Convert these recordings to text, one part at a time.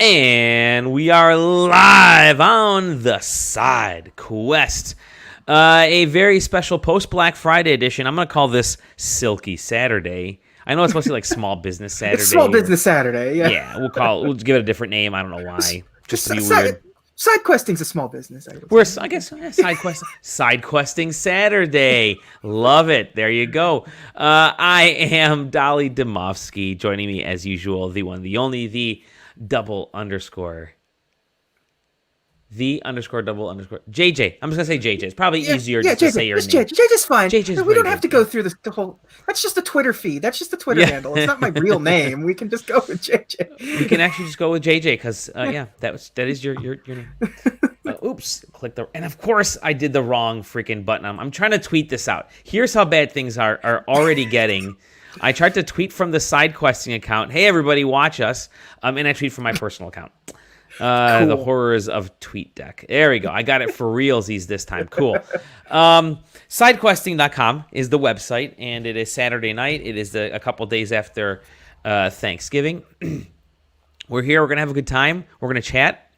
And we are live on the SideQuest. A very special post-Black Friday edition. I'm going to call this Silky Saturday. I know it's supposed to be like Small Business Saturday. It's Small Business Saturday, yeah. Yeah, we'll give it a different name. I don't know why. Just to be weird. SideQuesting's a small business. I guess SideQuesting Saturday. Love it. There you go. I am Dolly Demovsky. Joining me as usual, the one, the only, the double underscore. The underscore double underscore JJ. I'm just gonna say JJ. It's probably easier just to say your name. JJ's fine. We don't have to go good. through the whole. That's just a Twitter feed. That's just a Twitter handle. It's not my real name. We can just go with JJ. We can actually just go with JJ because that is your name. Oops, click the and of course I did the wrong freaking button. I'm trying to tweet this out. Here's how bad things are already getting. I tried to tweet from the SideQuesting account. Hey everybody, watch us. And I tweet from my personal account. Cool. The horrors of TweetDeck. There we go. I got it for realsies this time. Cool. SideQuesting.com is the website, and it is Saturday night. It is a couple days after Thanksgiving. We're here. We're going to have a good time. We're going to chat.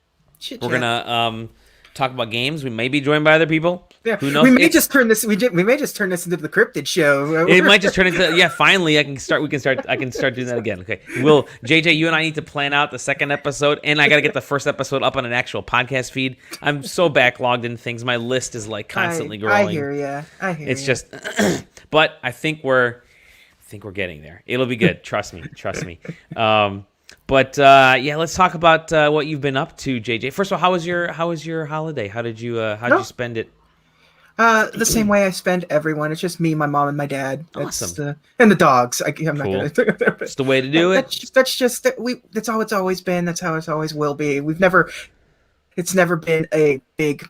We're going to talk about games. We may be joined by other people. Yeah. Who knows? We may just turn this. We may just turn this into the cryptid show. It might just turn into finally I can start doing that again. Okay. JJ, you and I need to plan out the second episode, and I got to get the first episode up on an actual podcast feed. I'm so backlogged in things. My list is like constantly growing. I hear you. It's just but I think we're getting there. It'll be good. Trust me. But let's talk about what you've been up to, JJ. First of all, how was your holiday? How did you spend it? The same way I spend everyone. It's just me, my mom, and my dad. Awesome. And the dogs. I'm not cool. gonna. It's the way to do it. That's just that's how it's always been. That's how it always will be. It's never been a big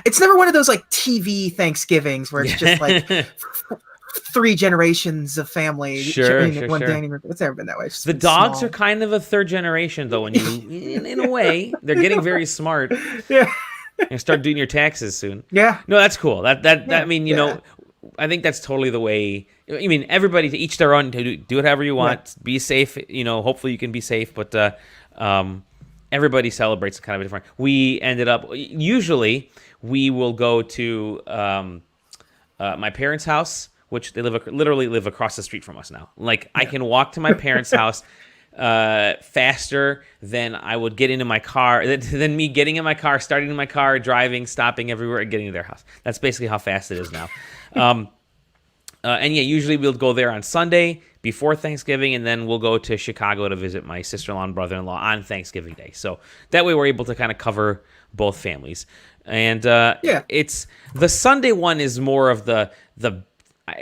it's never one of those like TV Thanksgivings where it's just like 3 generations of family. Sure. Dining room. It's never been that way. The dogs are kind of a third generation, though. When you, in a way, they're getting very smart. Yeah. And start doing your taxes soon. Yeah. No, that's cool. I mean, you know, I think that's totally the way. I mean, everybody to each their own. To do whatever you want. Yeah. Be safe. You know, hopefully you can be safe. But everybody celebrates kind of a different. We ended up usually we will go to my parents' house, which they literally live across the street from us now. Like I can walk to my parents' house faster than I would get into my car, than me getting in my car, starting in my car, driving, stopping everywhere, and getting to their house. That's basically how fast it is now. Usually we'll go there on Sunday before Thanksgiving, and then we'll go to Chicago to visit my sister-in-law and brother-in-law on Thanksgiving Day. So that way we're able to kind of cover both families. And it's the Sunday one is more of the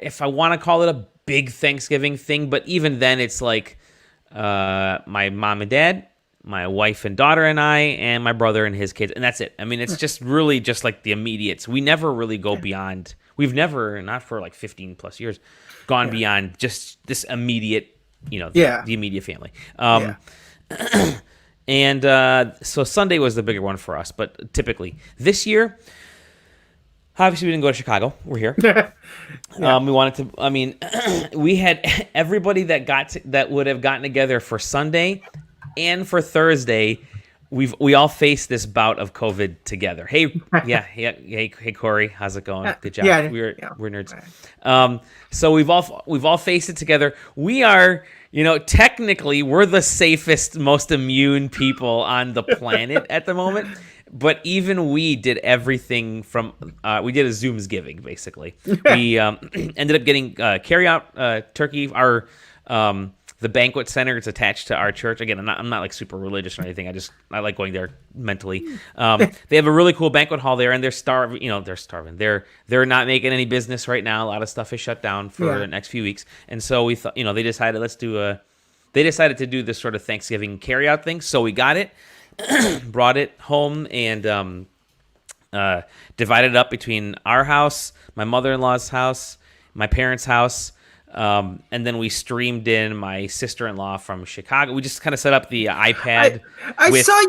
if I want to call it a big Thanksgiving thing, but even then it's like my mom and dad, my wife and daughter and I, and my brother and his kids, and that's it. I mean, it's just really just like the immediates. We never really go beyond. We've never, not for like 15 plus years, gone beyond just this immediate, the immediate family. So Sunday was the bigger one for us, but typically this year, obviously we didn't go to Chicago. We're here. We wanted to. I mean, we had everybody that would have gotten together for Sunday and for Thursday. We all faced this bout of COVID together. Hey, Corey, how's it going? Good job. We're nerds. So we've all faced it together. We are, technically we're the safest, most immune people on the planet at the moment. But even we did everything from we did a Zoomsgiving basically. We ended up getting carry-out turkey. Our the banquet center is attached to our church. Again, I'm not like super religious or anything. I like going there mentally. They have a really cool banquet hall there, and they're starving. They're starving. They're not making any business right now. A lot of stuff is shut down for the next few weeks, and so we thought they decided they decided to do this sort of Thanksgiving carry-out thing. So we got it. Brought it home and divided it up between our house, my mother-in-law's house, my parents' house, and then we streamed in my sister-in-law from Chicago. We just kind of set up the iPad. I saw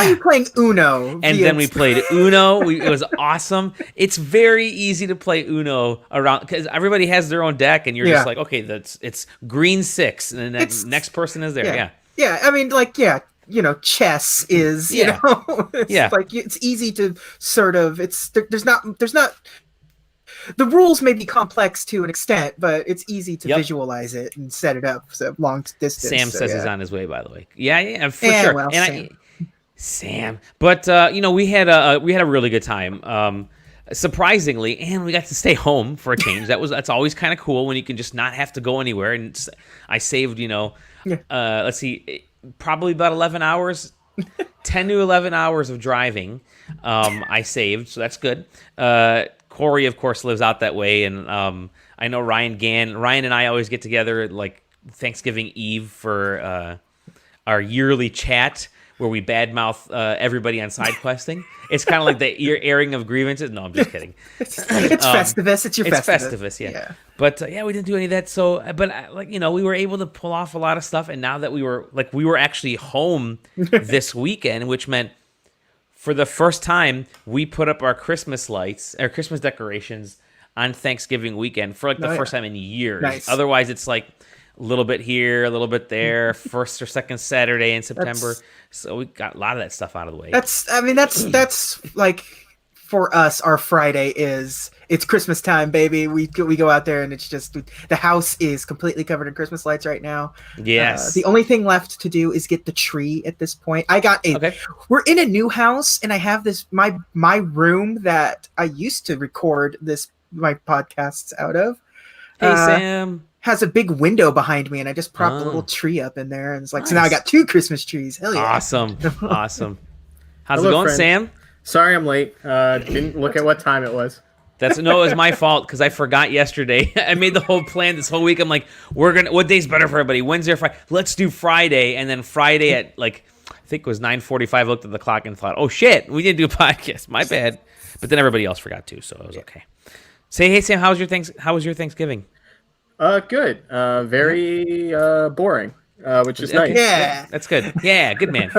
you playing Uno. And then we played Uno. It was awesome. It's very easy to play Uno around because everybody has their own deck, and you're just like, okay, it's green 6, and then the next person is there. Yeah, I mean, chess is. Yeah. It's Yeah. like it's easy to sort of. There's not the rules may be complex to an extent, but it's easy to visualize it and set it up so long distance. Sam says he's on his way, by the way. Yeah, for Yeah, sure. well, And Sam. But we had a really good time. Surprisingly, and we got to stay home for a change. That's always kind of cool when you can just not have to go anywhere. And I saved, let's see, probably about 11 hours, 10 to 11 hours of driving. I saved, so that's good. Corey, of course, lives out that way, and I know Ryan and I always get together like Thanksgiving Eve for our yearly chat where we badmouth everybody on SideQuesting. It's kind of like the airing of grievances. No, I'm just kidding. It's Festivus. It's your Festivus. It's Festivus, yeah. But we didn't do any of that. So, but we were able to pull off a lot of stuff. And now that we were actually home this weekend, which meant for the first time we put up our Christmas lights, our Christmas decorations on Thanksgiving weekend for the first time in years. Nice. Otherwise, it's like a little bit here, a little bit there, first or second Saturday in September. So we got a lot of that stuff out of the way. That's like for us, our Friday it's Christmas time, baby. We go out there and it's just the house is completely covered in Christmas lights right now. Yes. The only thing left to do is get the tree at this point. We're in a new house and I have this my room that I used to record my podcasts out of. Hey Sam. Has a big window behind me, and I just propped a little tree up in there, and it's like, nice. So now I got 2 Christmas trees. Hell yeah! Awesome. How's it going, friend? Sam? Sorry, I'm late. Didn't look at what time it was. It was my fault because I forgot yesterday. I made the whole plan this whole week. I'm like, what day's better for everybody? Wednesday or Friday? Let's do Friday, and then Friday at I think it was 9:45. I looked at the clock and thought, oh shit, we didn't do a podcast. My bad. But then everybody else forgot too, so it was okay. Say, hey Sam, how was your Thanksgiving? Good. Very boring, which is nice. Yeah. That's good. Yeah, good man.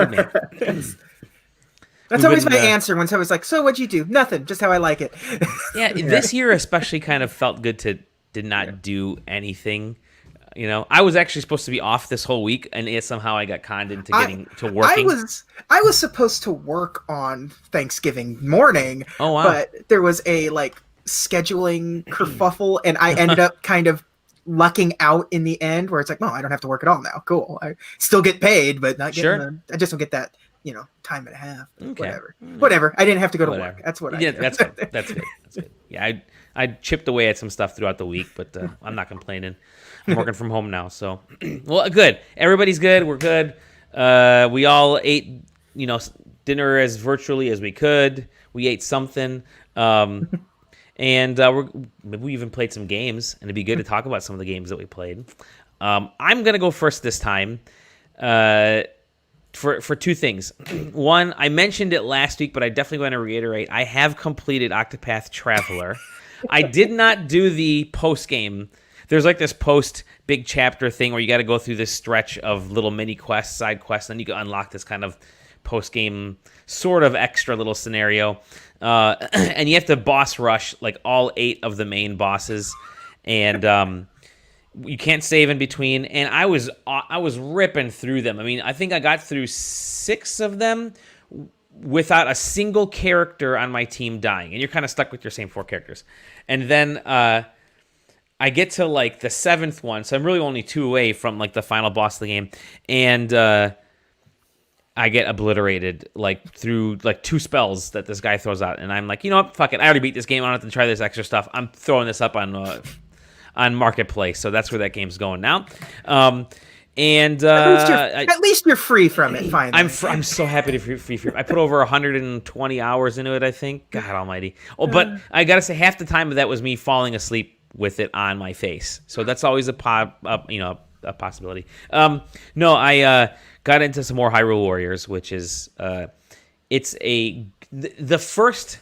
That's always my answer when someone's like, so what'd you do? Nothing, just how I like it. Yeah, this year especially kind of felt good to not do anything. I was actually supposed to be off this whole week, and somehow I got conned into getting to working. I was supposed to work on Thanksgiving morning. Oh, wow. But there was a scheduling kerfuffle, and I ended up kind of lucking out in the end where it's like, no, I don't have to work at all now. Cool. I still get paid, but not getting I just don't get that, time and a half. Okay. Whatever. I didn't have to go to work. That's what I did. That's good. That's good. Yeah, I chipped away at some stuff throughout the week, but I'm not complaining. I'm working from home now, so well, good. Everybody's good. We're good. We all ate, dinner as virtually as we could. We ate something. And we even played some games, and it'd be good to talk about some of the games that we played. I'm going to go first this time for 2 things. One, I mentioned it last week, but I definitely want to reiterate. I have completed Octopath Traveler. I did not do the post-game. There's this post-big chapter thing where you got to go through this stretch of little mini quests, side quests, and then you can unlock this kind of post-game sort of extra little scenario. And you have to boss rush all 8 of the main bosses, and you can't save in between. And I was ripping through them. I mean, I think I got through 6 of them without a single character on my team dying, and you're kind of stuck with your same 4 characters. And then I get to the 7th one, so I'm really only 2 away from the final boss of the game, and I get obliterated through 2 spells that this guy throws out, and I'm like, you know what, fuck it, I already beat this game. I don't have to try this extra stuff. I'm throwing this up on Marketplace, so that's where that game's going now. And at least you're free from it. Finally, I'm so happy to be free. I put over 120 hours into it, I think. God Almighty! Oh, but I gotta say, half the time of that was me falling asleep with it on my face. So that's always a possibility. No, I got into some more Hyrule Warriors, which is it's the first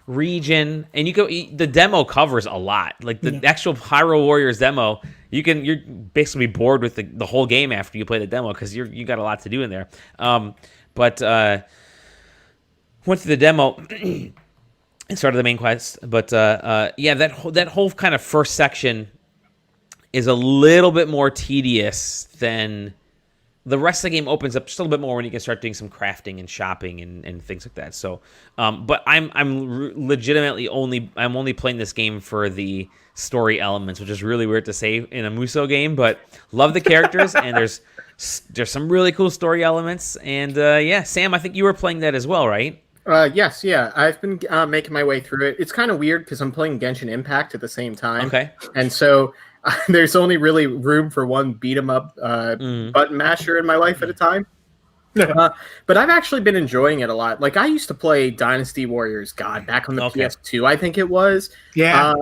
region, and the demo covers a lot. The actual Hyrule Warriors demo, you're basically bored with the whole game after you play the demo because you got a lot to do in there. But went through the demo and started the main quest. But that whole kind of first section is a little bit more tedious than the rest of the game opens up just a little bit more when you can start doing some crafting and shopping and things like that. So, but legitimately only playing this game for the story elements, which is really weird to say in a Musou game, but love the characters and there's some really cool story elements. And yeah, Sam, I think you were playing that as well, right? Yes, yeah. I've been making my way through it. It's kind of weird because I'm playing Genshin Impact at the same time. Okay. And so there's only really room for one beat 'em up button masher in my life at a time. But I've actually been enjoying it a lot. Like I used to play Dynasty Warriors, back on the PS2, I think it was. Yeah.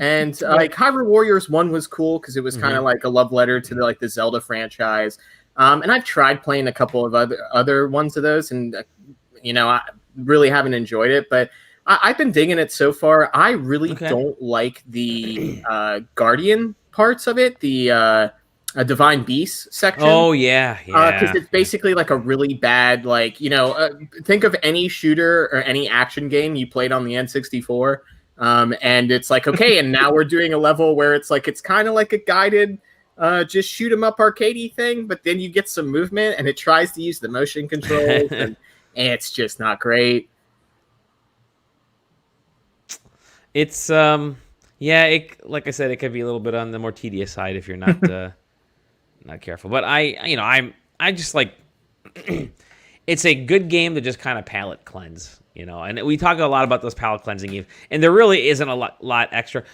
And like Hyrule Warriors 1 was cool because it was kind of like a love letter to the Zelda franchise. And I've tried playing a couple of other ones of those, and I really haven't enjoyed it. But I've been digging it so far. I really don't like the Guardian parts of it, the Divine Beast section. Oh, yeah. Because it's basically like a really bad, think of any shooter or any action game you played on the N64. And it's like, okay, and now we're doing a level where it's kind of like a guided just shoot 'em up arcadey thing, but then you get some movement and it tries to use the motion controls and it's just not great. It's like I said, it could be a little bit on the more tedious side if you're not not careful. But I just like it's a good game to just kind of palate cleanse, And we talk a lot about those palate cleansing games, and there really isn't a lot extra.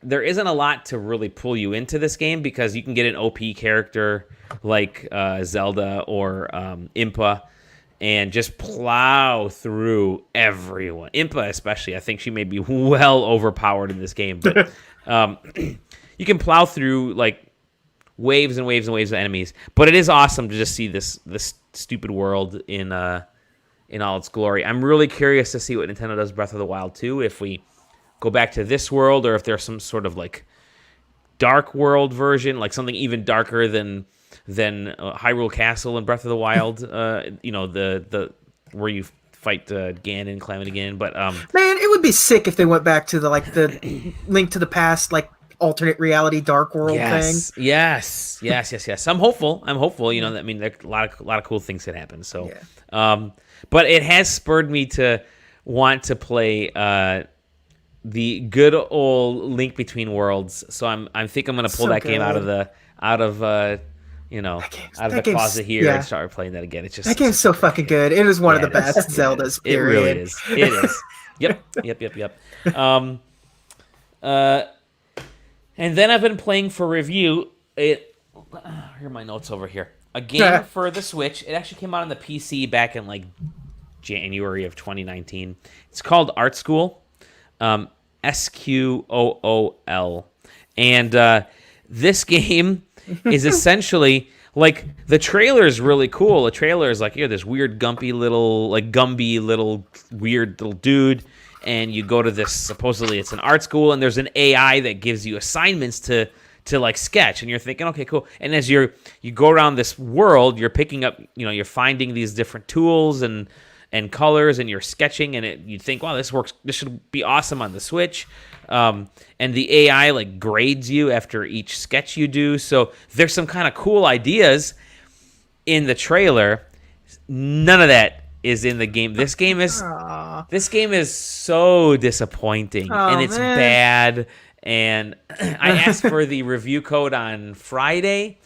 There isn't a lot to really pull you into this game because you can get an OP character like Zelda or Impa and just plow through everyone. Impa especially, I think she may be well overpowered in this game. But you can plow through like waves and waves and waves of enemies. But it is awesome to just see this stupid world in all its glory. I'm really curious to see what Nintendo does Breath of the Wild 2, if we go back to this world or if there's some sort of like dark world version, like something even darker than Hyrule Castle and Breath of the Wild, the where you fight Ganon and Calamity Ganon. But man, it would be sick if they went back to the Link to the Past, like alternate reality dark world thing. Yes. I'm hopeful. I mean, there a lot of cool things that happen. So, but it has spurred me to want to play the good old Link Between Worlds. So I think I'm gonna pull that game out of the closet here and start playing that again. It's just that game's so fucking good. It is one of the best Zeldas. Period. It really is. It is. Yep. And then I've been playing for review. Here are my notes over here. A game for the Switch. It actually came out on the PC back in like January of 2019. It's called Art School. SQOOL. And this game is essentially like the trailer is really cool. The trailer is like, this weird Gumby little weird little dude, and you go to this, supposedly it's an art school, and there's an AI that gives you assignments to like sketch, and you're thinking, okay, cool. And as you go around this world, you're picking up, you're finding these different tools and colors, and you're sketching, and you think, wow, this works. This should be awesome on the Switch. And the AI like grades you after each sketch you do. So there's some kind of cool ideas in the trailer. None of that is in the game. This game is so disappointing, and it's bad. And I asked for the review code on Friday.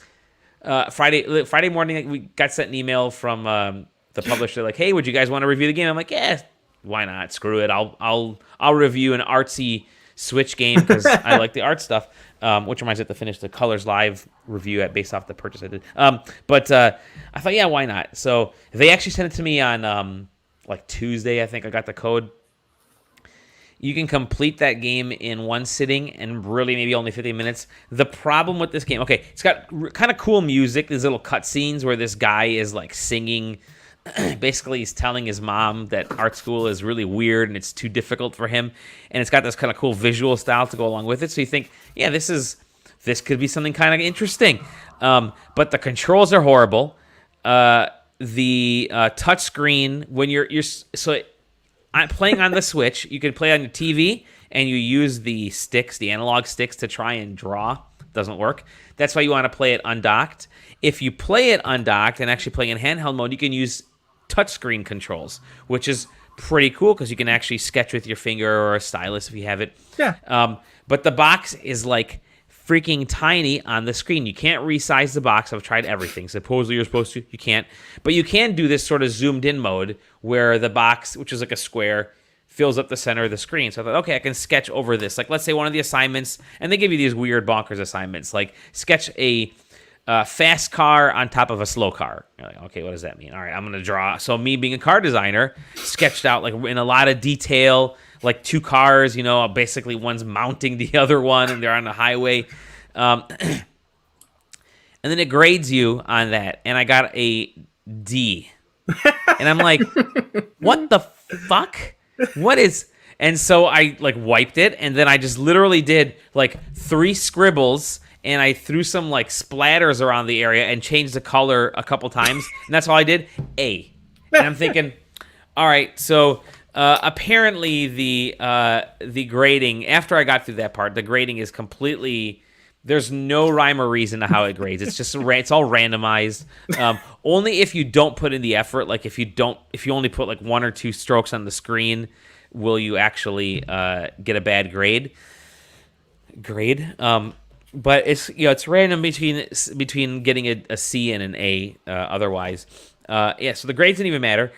Friday morning, we got sent an email from the publisher, like, "Hey, would you guys want to review the game?" I'm like, "Yeah, why not? Screw it. I'll review an artsy Switch game because I like the art stuff." Which reminds me to finish the Colors Live review based off the purchase I did. But I thought, yeah, why not? So they actually sent it to me on like Tuesday. I think I got the code. You can complete that game in one sitting and really maybe only 15 minutes. The problem with this game, okay, it's got kind of cool music. There's little cutscenes where this guy is like singing. Basically, he's telling his mom that art school is really weird and it's too difficult for him. And it's got this kind of cool visual style to go along with it. So you think, yeah, this could be something kind of interesting. But the controls are horrible. The touchscreen, when I'm playing on the Switch, you can play on your TV, and you use the analog sticks to try and draw doesn't work. That's why you want to play it undocked. If you play it undocked and actually playing in handheld mode, you can use touchscreen controls, which is pretty cool because you can actually sketch with your finger or a stylus if you have it. Yeah. But the box is like freaking tiny on the screen. You can't resize the box. I've tried everything. Supposedly you're supposed to. You can't. But you can do this sort of zoomed in mode where the box, which is like a square, fills up the center of the screen. So I thought, okay, I can sketch over this. Like, let's say one of the assignments, and they give you these weird bonkers assignments, like sketch a fast car on top of a slow car. You're like, okay, what does that mean? All right, I'm going to draw. So me being a car designer, sketched out like in a lot of detail, like two cars, basically one's mounting the other one and they're on the highway. And then it grades you on that. And I got a D. And I'm like, what the fuck? What is... And so I like wiped it, and then I just literally did like 3 scribbles, and I threw some like splatters around the area and changed the color a couple times, and that's all I did. A. And I'm thinking, all right, so apparently the grading, after I got through that part, the grading is completely... There's no rhyme or reason to how it grades. It's just it's all randomized. Only if you don't put in the effort, like if you only put like 1 or 2 strokes on the screen, will you actually get a bad grade. But it's random between getting a C and an A otherwise. So the grades didn't even matter.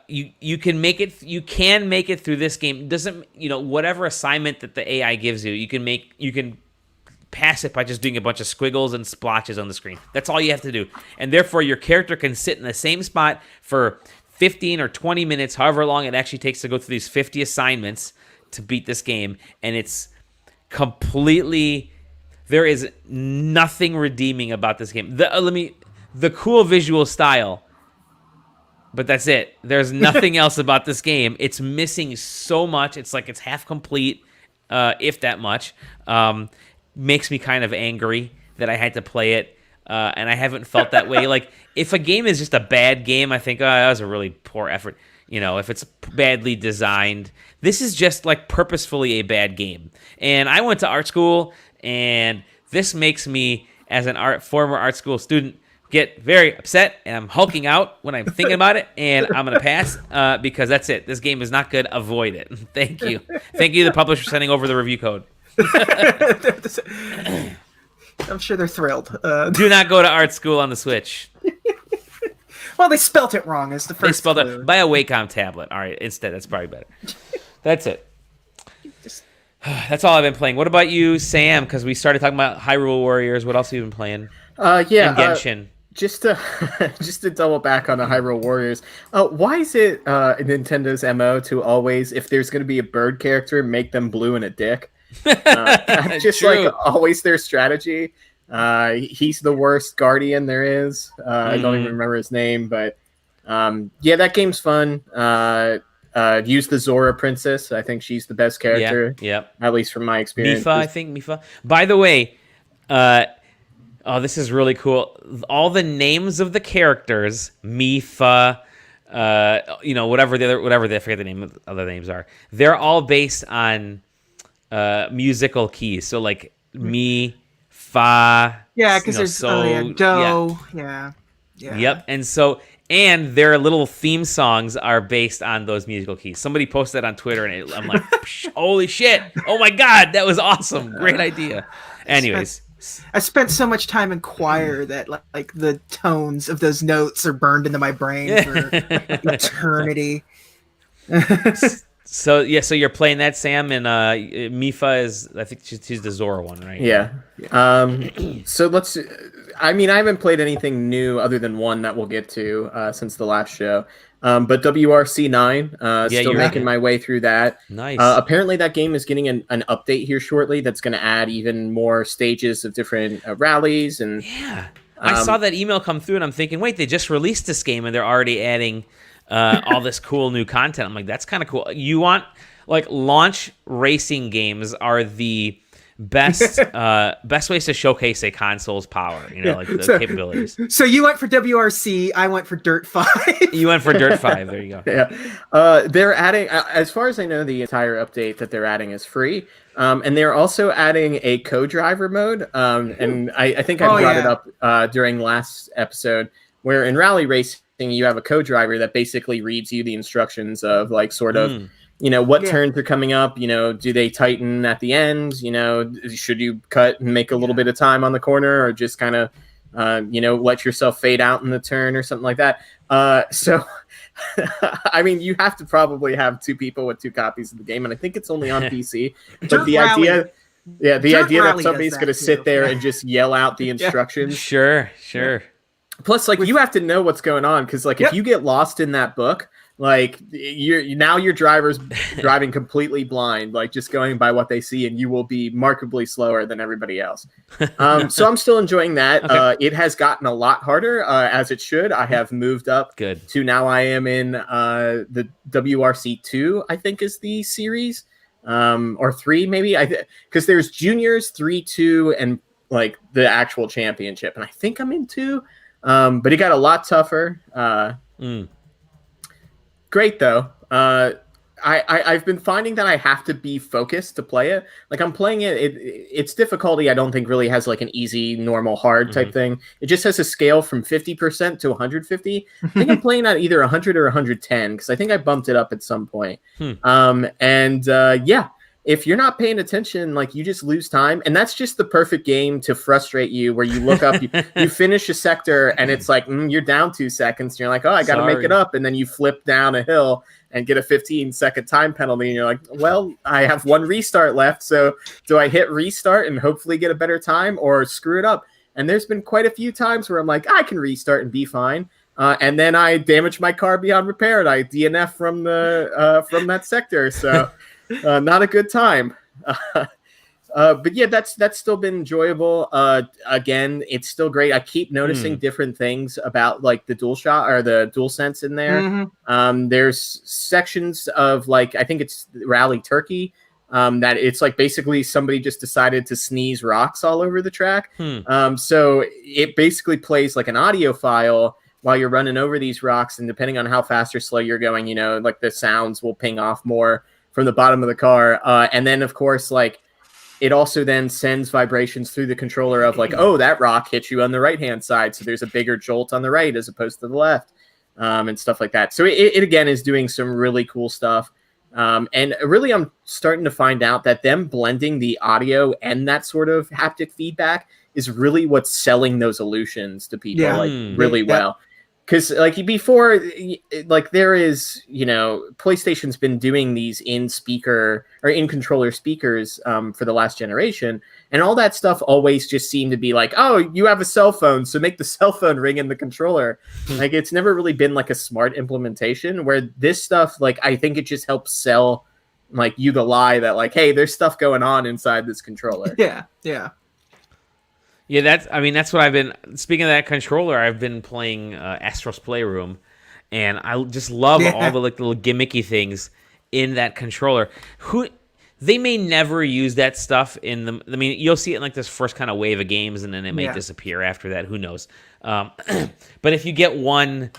You can make it through this game. Doesn't whatever assignment that the AI gives you, you can pass it by just doing a bunch of squiggles and splotches on the screen. That's all you have to do, and therefore your character can sit in the same spot for 15 or 20 minutes, however long it actually takes to go through these 50 assignments to beat this game, and it's completely... There is nothing redeeming about this game. The cool visual style. But that's it. There's nothing else about this game. It's missing so much. It's like it's half complete, if that much. Makes me kind of angry that I had to play it, and I haven't felt that way. Like, if a game is just a bad game, I think, that was a really poor effort. If it's badly designed. This is just, like, purposefully a bad game. And I went to art school, and this makes me, as a former art school student, get very upset, and I'm hulking out when I'm thinking about it, and I'm going to pass because that's it. This game is not good. Avoid it. Thank you. Thank you, the publisher, for sending over the review code. I'm sure they're thrilled. Do not go to art school on the Switch. Well, they spelt it wrong. Is the first. They spelled clue. it. Buy a Wacom tablet. All right, instead. That's probably better. That's it. That's all I've been playing. What about you, Sam? Because we started talking about Hyrule Warriors. What else have you been playing? And Genshin. Just to double back on the Hyrule Warriors, why is it Nintendo's MO to always, if there's going to be a bird character, make them blue and a dick? Just True. like always their strategy. He's the worst guardian there is. I don't even remember his name, but that game's fun. Use the Zora princess. I think she's the best character. Yeah. At least from my experience. Mipha. By the way, this is really cool. All the names of the characters, Mipha, whatever they forget the name of the other names are. They're all based on musical keys. So like mi, fa. Yeah, because there's do. Yeah. Yep. And their little theme songs are based on those musical keys. Somebody posted that on Twitter, and I'm like, holy shit! Oh my god, that was awesome! Great idea. Anyways. I spent so much time in choir that like the tones of those notes are burned into my brain for eternity. So you're playing that, Sam, and Mipha is, I think she's the Zora one, right? Yeah. So I haven't played anything new other than one that we'll get to since the last show. But WRC9, still making my way through that. Nice. Apparently that game is getting an update here shortly that's going to add even more stages of different rallies. And yeah, I saw that email come through, and I'm thinking, wait, they just released this game, and they're already adding all this cool new content. I'm like, that's kind of cool. You want, like, launch racing games are the best ways to showcase a console's power, like the capabilities. So you went for WRC, I went for Dirt 5. You went for Dirt 5. There you go. Yeah. They're adding, as far as I know, the entire update that they're adding is free. And they're also adding a co-driver mode. And I think I brought it up during last episode, where in rally racing, you have a co-driver that basically reads you the instructions of like sort of, what turns are coming up, do they tighten at the end? Should you cut and make a little bit of time on the corner, or just kind of, let yourself fade out in the turn or something like that. So, I mean, you have to probably have 2 people with 2 copies of the game, and I think it's only on PC. But the idea that somebody's going to sit there and just yell out the instructions. Sure. Plus, like, you have to know what's going on, because, like, if you get lost in that book, like, your driver's driving completely blind, like, just going by what they see, and you will be markedly slower than everybody else. So I'm still enjoying that. Okay. It has gotten a lot harder, as it should. I have moved up to now I am in the WRC 2, I think is the series, or 3 maybe, because there's juniors, 3, 2, and like the actual championship, and I think I'm in 2. But it got a lot tougher. Great though. I've been finding that I have to be focused to play it. Like, I'm playing it. Its difficulty, I don't think really has like an easy, normal, hard type thing. It just has a scale from 50% to 150. I think I'm playing at either 100 or 110, because I think I bumped it up at some point. If you're not paying attention, like, you just lose time. And that's just the perfect game to frustrate you, where you look up, you finish a sector, and it's like, you're down 2 seconds. And you're like, oh, I got to make it up. And then you flip down a hill and get a 15-second time penalty. And you're like, well, I have 1 restart left. So do I hit restart and hopefully get a better time, or screw it up? And there's been quite a few times where I'm like, I can restart and be fine. And then I damage my car beyond repair, and I DNF from that sector. So... not a good time. But yeah, that's still been enjoyable. Again, it's still great. I keep noticing different things about like the DualShock or the DualSense in there. There's sections of like, I think it's Rally Turkey, that it's like basically somebody just decided to sneeze rocks all over the track. So it basically plays like an audio file while you're running over these rocks, and depending on how fast or slow you're going, like the sounds will ping off more from the bottom of the car. And then, of course, like, it also then sends vibrations through the controller of like, oh, that rock hit you on the right-hand side, so there's a bigger jolt on the right as opposed to the left, and stuff like that. So it again, is doing some really cool stuff. And really, I'm starting to find out that them blending the audio and that sort of haptic feedback is really what's selling those illusions to people really well. Because like before, like there is, PlayStation's been doing these in-speaker or in-controller speakers for the last generation. And all that stuff always just seemed to be like, oh, you have a cell phone, so make the cell phone ring in the controller. Like, it's never really been like a smart implementation, where this stuff, like, I think it just helps sell like you the lie that like, hey, there's stuff going on inside this controller. Yeah, that's what I've been. Speaking of that controller, I've been playing Astro's Playroom, and I just love all the like little gimmicky things in that controller. They may never use that stuff in the. I mean, you'll see it in like this first kind of wave of games, and then it may disappear after that. Who knows? But if you get one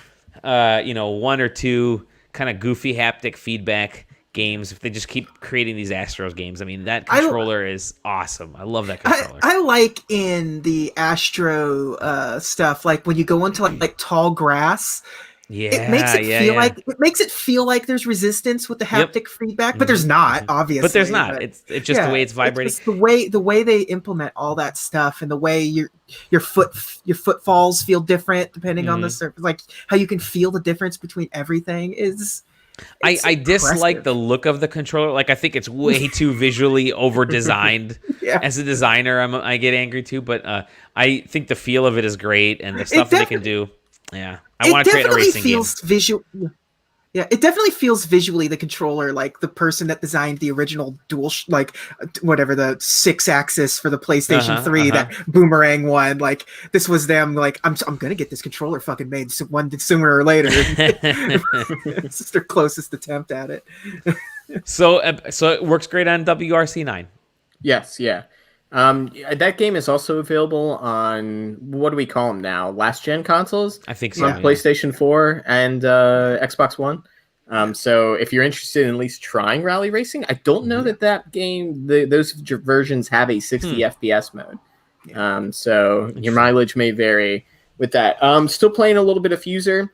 or two kind of goofy haptic feedback games, if they just keep creating these Astros games, I mean, that controller is awesome. I love that controller. I like in the Astro stuff, like when you go into like tall grass, it makes it feel like there's resistance with the haptic feedback, but there's not, obviously. But there's not. It's just the way it's vibrating. It's the way they implement all that stuff, and the way your footfalls feel different depending on the surface, like how you can feel the difference between everything is. I dislike the look of the controller. Like, I think it's way too visually over-designed. As a designer, I get angry too. But I think the feel of it is great, and the stuff that they can do. Yeah, I want to create a racing game. Yeah, it definitely feels visually the controller like the person that designed the original the 6-axis for the PlayStation 3, that boomerang one. Like, this was them. Like, I'm gonna get this controller fucking made sooner or later. It's just their closest attempt at it. So it works great on WRC 9. Yes, yeah. That game is also available on, what do we call them now? Last gen consoles? I think so. On PlayStation 4 and Xbox One. So if you're interested in at least trying rally racing, I don't know that game, those versions have a 60 FPS mode. So your mileage may vary with that. Still playing a little bit of Fuser.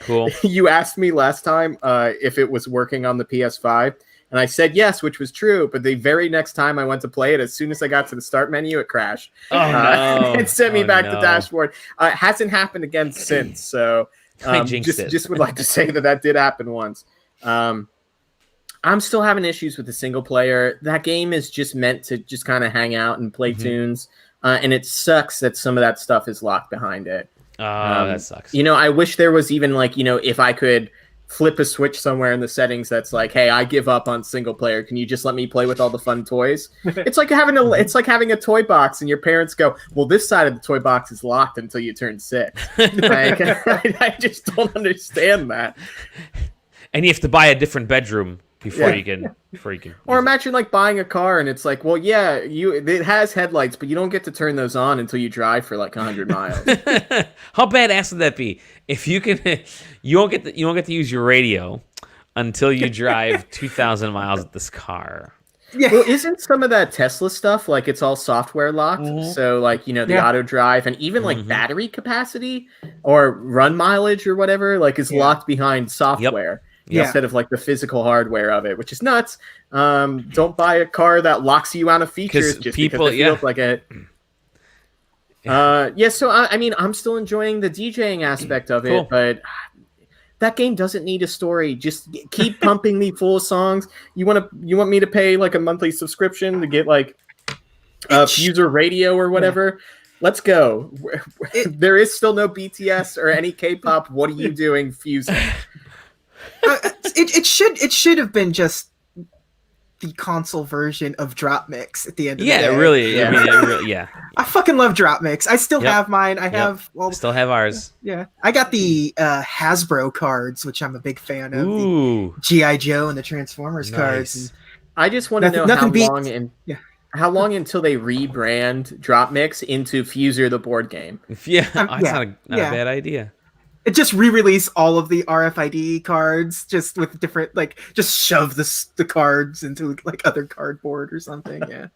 Cool. You asked me last time if it was working on the PS5. And I said yes, which was true. But the very next time I went to play it, as soon as I got to the start menu, it crashed. Oh, no. It sent me back to no. dashboard. It hasn't happened again since. So just would like to say that did happen once. I'm still having issues with the single player. That game is just meant to just kind of hang out and play tunes. And it sucks that some of that stuff is locked behind it. Oh, that sucks. I wish there was even if I could flip a switch somewhere in the settings that's like, hey, I give up on single player. Can you just let me play with all the fun toys? It's like having a toy box and your parents go, well, this side of the toy box is locked until you turn 6. I just don't understand that. And you have to buy a different bedroom before you can. Or imagine buying a car and it's like, well, yeah, it has headlights, but you don't get to turn those on until you drive for 100 miles. How badass would that be? If you can, you don't get to use your radio until you drive 2,000 miles with this car. Yeah. Well, isn't some of that Tesla stuff it's all software locked? So the auto drive and even battery capacity or run mileage or whatever is locked behind software. Instead of the physical hardware of it, which is nuts. Don't buy a car that locks you out of features just because it feels like it. So I'm still enjoying the DJing aspect of it, but that game doesn't need a story. Just keep pumping me full of songs. You want me to pay a monthly subscription to get Fuser Radio or whatever? Let's go. There is still no BTS or any K-pop. What are you doing, Fuser? It should have been just the console version of Drop Mix at the end of the day. Yeah, really. I mean, I fucking love Drop Mix. I still have mine. I have still have ours. Yeah. I got the Hasbro cards, which I'm a big fan of. Ooh. The G.I. Joe and the Transformers cards. And I just want to know how long until they rebrand Drop Mix into Fuser the board game. That's not a bad idea. It just re-release all of the RFID cards, just with different just shove the cards into other cardboard or something. Yeah,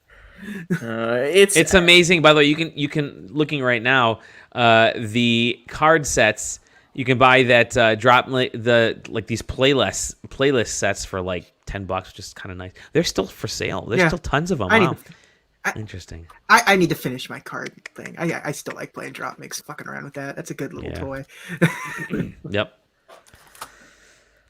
it's amazing. By the way, you can looking right now, the card sets you can buy that drop these playlist sets for $10, which is kind of nice. They're still for sale. There's still tons of them. Wow. Interesting. I need to finish my card thing. I still like playing Drop Mix, fucking around with that. That's a good little toy. Yep.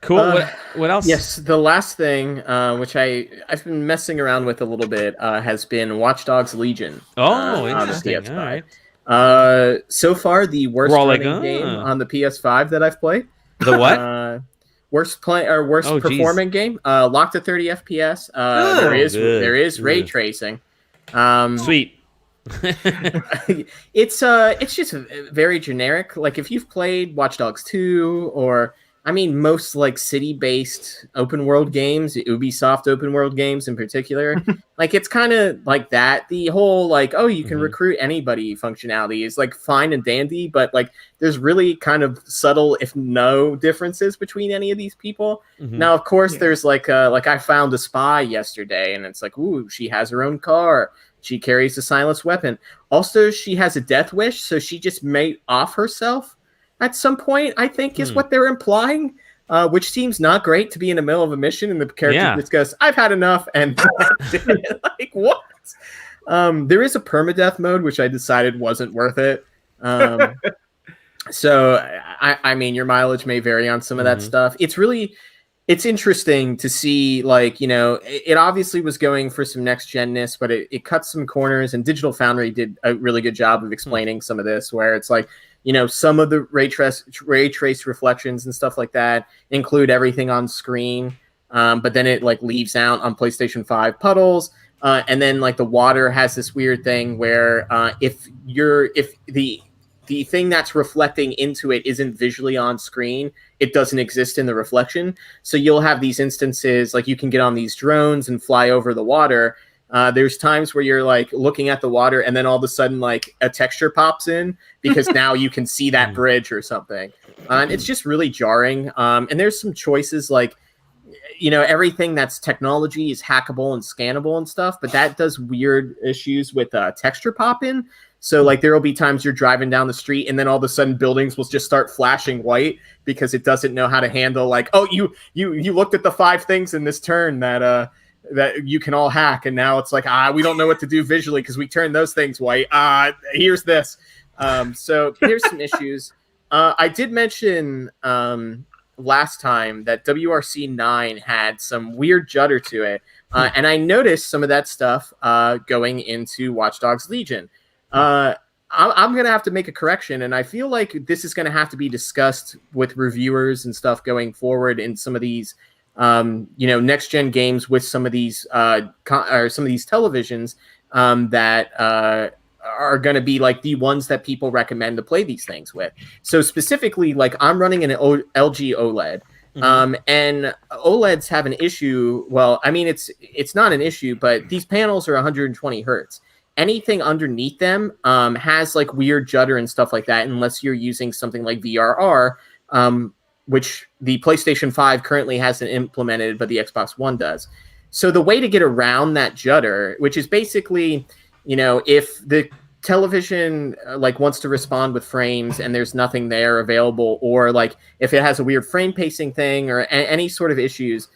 Cool. What else? Yes, the last thing, which I've been messing around with a little bit, has been Watchdogs Legion. Oh, interesting. On the PS5. All right. So far, the worst running game on the PS5 that I've played. The what? Worst performing game. Locked at 30 FPS. There is ray tracing. Sweet. It's just very generic. If you've played Watch Dogs 2 or most city-based open world games, Ubisoft open world games in particular, it's kind of like that. The whole you can recruit anybody functionality is fine and dandy, but there's really kind of subtle, if no differences between any of these people. Now, of course, there's I found a spy yesterday, and it's ooh, she has her own car. She carries a silenced weapon. Also, she has a death wish, so she just may off herself at some point, I think, is what they're implying, which seems not great to be in the middle of a mission, and the character just goes, I've had enough, and what? There is a permadeath mode, which I decided wasn't worth it. So, your mileage may vary on some of that stuff. It's interesting to see, it obviously was going for some next-gen-ness, but it cut some corners, and Digital Foundry did a really good job of explaining some of this, where it's some of the ray trace reflections and stuff like that include everything on screen, but then it leaves out on PlayStation 5 puddles, and then the water has this weird thing where if the thing that's reflecting into it isn't visually on screen, it doesn't exist in the reflection. So you'll have these instances you can get on these drones and fly over the water, There's times where you're like looking at the water and then all of a sudden like a texture pops in because now you can see that bridge or something. And it's just really jarring. And there's some choices like, everything that's technology is hackable and scannable and stuff, but that does weird issues with texture pop in. So like there will be times you're driving down the street and then all of a sudden buildings will just start flashing white because it doesn't know how to handle like, oh, you looked at the 5 things in this turn that you can all hack, and now it's like, we don't know what to do visually because we turned those things white. Here's this. So here's some issues. I did mention last time that WRC 9 had some weird judder to it, and I noticed some of that stuff going into Watchdogs Legion. I'm going to have to make a correction, and I feel like this is going to have to be discussed with reviewers and stuff going forward in some of these next gen games with some of these or some of these televisions that are going to be like the ones that people recommend to play these things with. So specifically, like I'm running an LG OLED, and OLEDs have an issue. Well, I mean, it's not an issue, but these panels are 120 hertz. Anything underneath them has like weird judder and stuff like that, unless you're using something like VRR, which the PlayStation 5 currently hasn't implemented, but the Xbox One does. So the way to get around that judder, which is basically, if the television like wants to respond with frames and there's nothing there available, or like if it has a weird frame pacing thing or any sort of issues,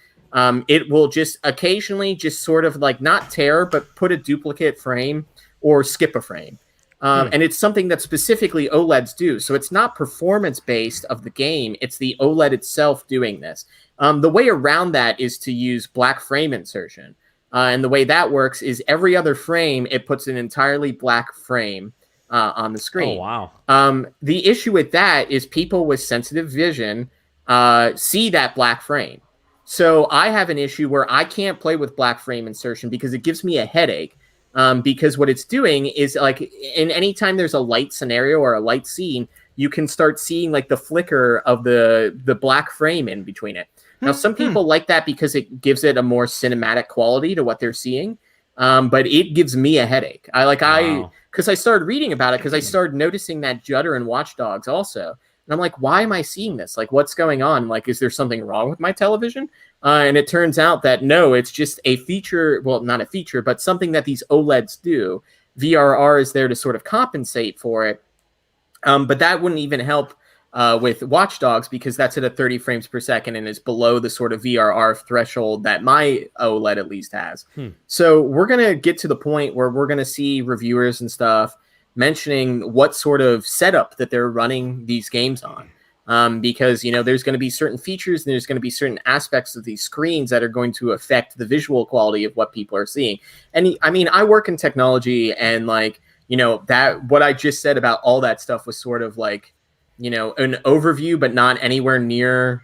it will just occasionally just sort of like not tear, but put a duplicate frame or skip a frame. And it's something that specifically OLEDs do. So it's not performance based of the game. It's the OLED itself doing this. The way around that is to use black frame insertion. And the way that works is every other frame, it puts an entirely black frame on the screen. Oh, wow. The issue with that is people with sensitive vision see that black frame. So I have an issue where I can't play with black frame insertion because it gives me a headache. Because what it's doing is like in any time there's a light scenario or a light scene, you can start seeing like the flicker of the black frame in between it. Now, some people like that because it gives it a more cinematic quality to what they're seeing. But it gives me a headache. Because I started reading about it because I started noticing that judder in Watchdogs also. And I'm like, why am I seeing this? Like, what's going on? Like, is there something wrong with my television? And it turns out that no, it's just a feature. Well, not a feature, but something that these OLEDs do. VRR is there to sort of compensate for it. But that wouldn't even help with Watchdogs because that's at 30 frames per second and is below the sort of VRR threshold that my OLED at least has. So we're going to get to the point where we're going to see reviewers and stuff mentioning what sort of setup that they're running these games on. Because, there's going to be certain features and there's going to be certain aspects of these screens that are going to affect the visual quality of what people are seeing. And I mean, I work in technology and like, that what I just said about all that stuff was sort of like, an overview, but not anywhere near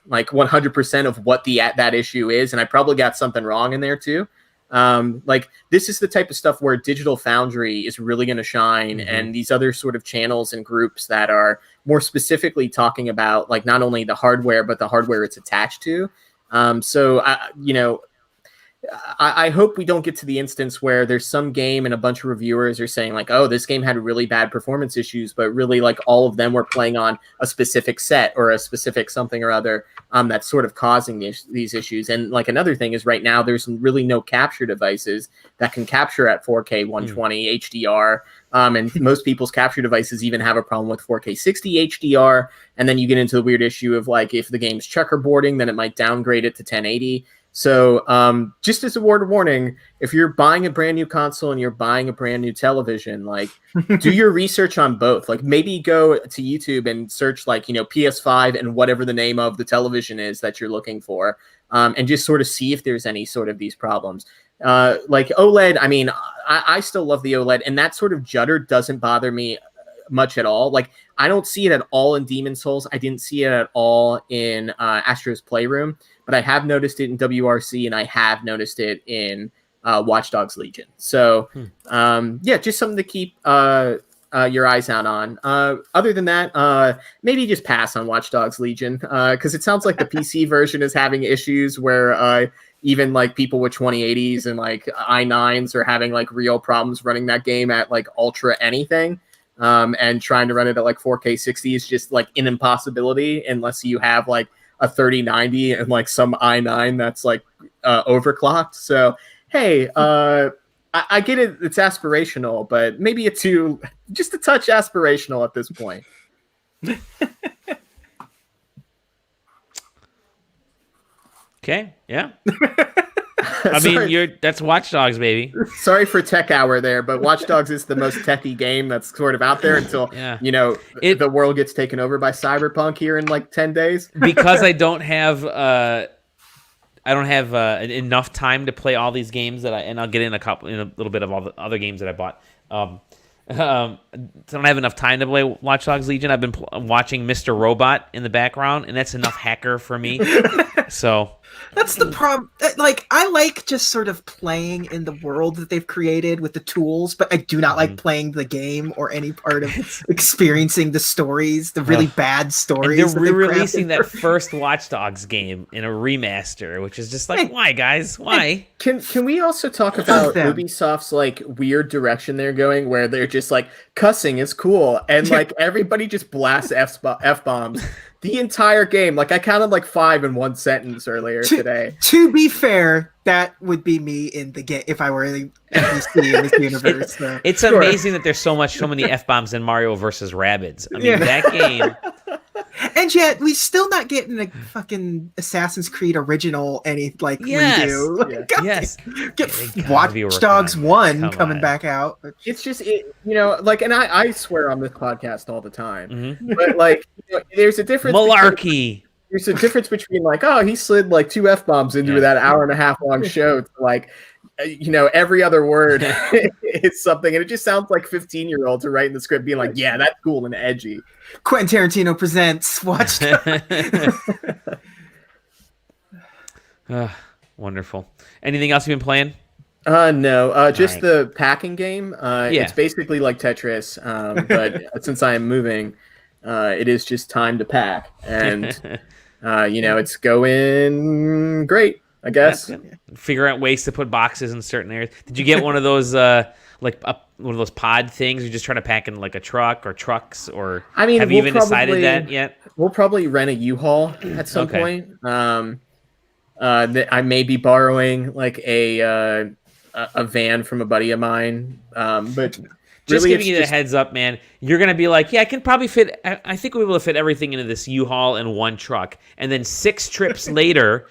like 100% of what that issue is. And I probably got something wrong in there too. Like this is the type of stuff where Digital Foundry is really going to shine, and these other sort of channels and groups that are more specifically talking about like not only the hardware but the hardware it's attached to. So I hope we don't get to the instance where there's some game and a bunch of reviewers are saying like, oh, this game had really bad performance issues, but really like all of them were playing on a specific set or a specific something or other that's sort of causing these issues. And like another thing is right now there's really no capture devices that can capture at 4K 120 HDR. And most people's capture devices even have a problem with 4K 60 HDR. And then you get into the weird issue of like if the game's checkerboarding, then it might downgrade it to 1080. So just as a word of warning, if you're buying a brand new console and you're buying a brand new television, like do your research on both. Like maybe go to YouTube and search like, PS5 and whatever the name of the television is that you're looking for, and just sort of see if there's any sort of these problems. Like OLED, I mean, I still love the OLED, and that sort of judder doesn't bother me much at all. Like I don't see it at all in Demon's Souls. I didn't see it at all in Astro's Playroom. But I have noticed it in WRC and I have noticed it in Watchdogs Legion. So, just something to keep your eyes out on. Other than that, maybe just pass on Watchdogs Legion, because it sounds like the PC version is having issues where even like people with 2080s and like i9s are having like real problems running that game at like ultra anything. And trying to run it at like 4K 60 is just like an impossibility unless you have like a 3090 and like some i9 that's like overclocked. So hey, I get it, it's aspirational, but maybe it's just a touch aspirational at this point. Okay, yeah. I mean, that's Watch Dogs, baby. Sorry for tech hour there, but Watch Dogs is the most techie game that's sort of out there until the world gets taken over by Cyberpunk here in like 10 days. Because I don't have enough time to play all these games and I'll get in a little bit of all the other games that I bought. I don't have enough time to play Watch Dogs Legion. I've been watching Mr. Robot in the background, and that's enough hacker for me. So that's the problem. Like, I like just sort of playing in the world that they've created with the tools, but I do not like playing the game or any part of experiencing the stories, the really bad stories. And they're re-releasing that first Watch Dogs game in a remaster, which is just like, why, guys? Why? Can we also talk about Ubisoft's like weird direction they're going, where they're just like, cussing is cool, and like everybody just blasts F-bombs the entire game. Like, I counted like 5 in one sentence earlier today. To be fair, that would be me in the game if I were in the NPC in this universe. It's amazing that there's so many F-bombs in Mario versus Rabbids. I mean, that game. And yet, we still not getting a fucking Assassin's Creed original redo. Like, yes. Get Watch Dogs 1 coming back out. It's just, like, and I swear on this podcast all the time, but like, there's a difference. Malarkey. There's a difference between like, oh, he slid like 2 F-bombs into that hour-and-a-half long show to like, every other word is something, and it just sounds like 15-year-olds are writing the script being like, yeah, that's cool and edgy. Quentin Tarantino presents Watch Dogs. Wonderful. Anything else you've been playing? No, just the packing game. It's basically like Tetris, but since I am moving, it is just time to pack, and it's going great, I guess. Figure out ways to put boxes in certain areas. Did you get one of those one of those pod things? You just try to pack in like a truck or trucks, or have you even decided that yet? We'll probably rent a U-Haul at some point. I may be borrowing like a van from a buddy of mine, but just really giving you the heads up, man. You're gonna be like, yeah, I can probably fit. I think we'll be able to fit everything into this U-Haul in one truck, and then 6 trips later,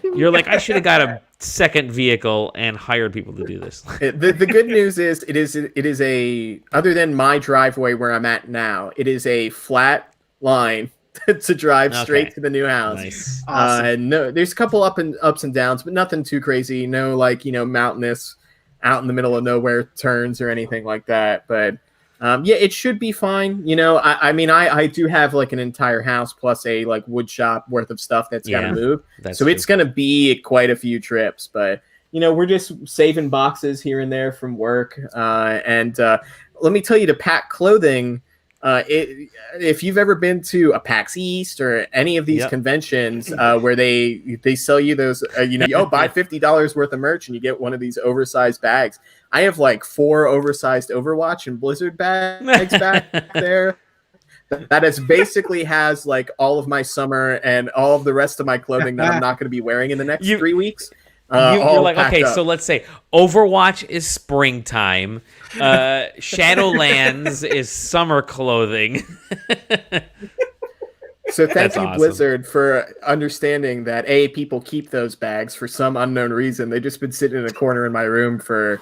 you're like, I should have got a second vehicle and hired people to do this. The good news is it is a, other than my driveway where I'm at now, it is a flat line to drive straight to the new house. Nice. Awesome. No, there's a couple ups and downs, but nothing too crazy. No, like, mountainous, out in the middle of nowhere turns or anything like that. But it should be fine. I do have like an entire house plus a like wood shop worth of stuff that's got to move. So true. It's going to be quite a few trips, but we're just saving boxes here and there from work. And let me tell you, to pack clothing, if you've ever been to a PAX East or any of these conventions where they sell you those, buy $50 worth of merch and you get one of these oversized bags. I have like 4 oversized Overwatch and Blizzard bags back there. That is basically has like all of my summer and all of the rest of my clothing that I'm not going to be wearing in the next 3 weeks. You're like, okay, so let's say Overwatch is springtime, Shadowlands is summer clothing. So thank you, awesome. Blizzard, for understanding that people keep those bags for some unknown reason. They've just been sitting in a corner in my room for,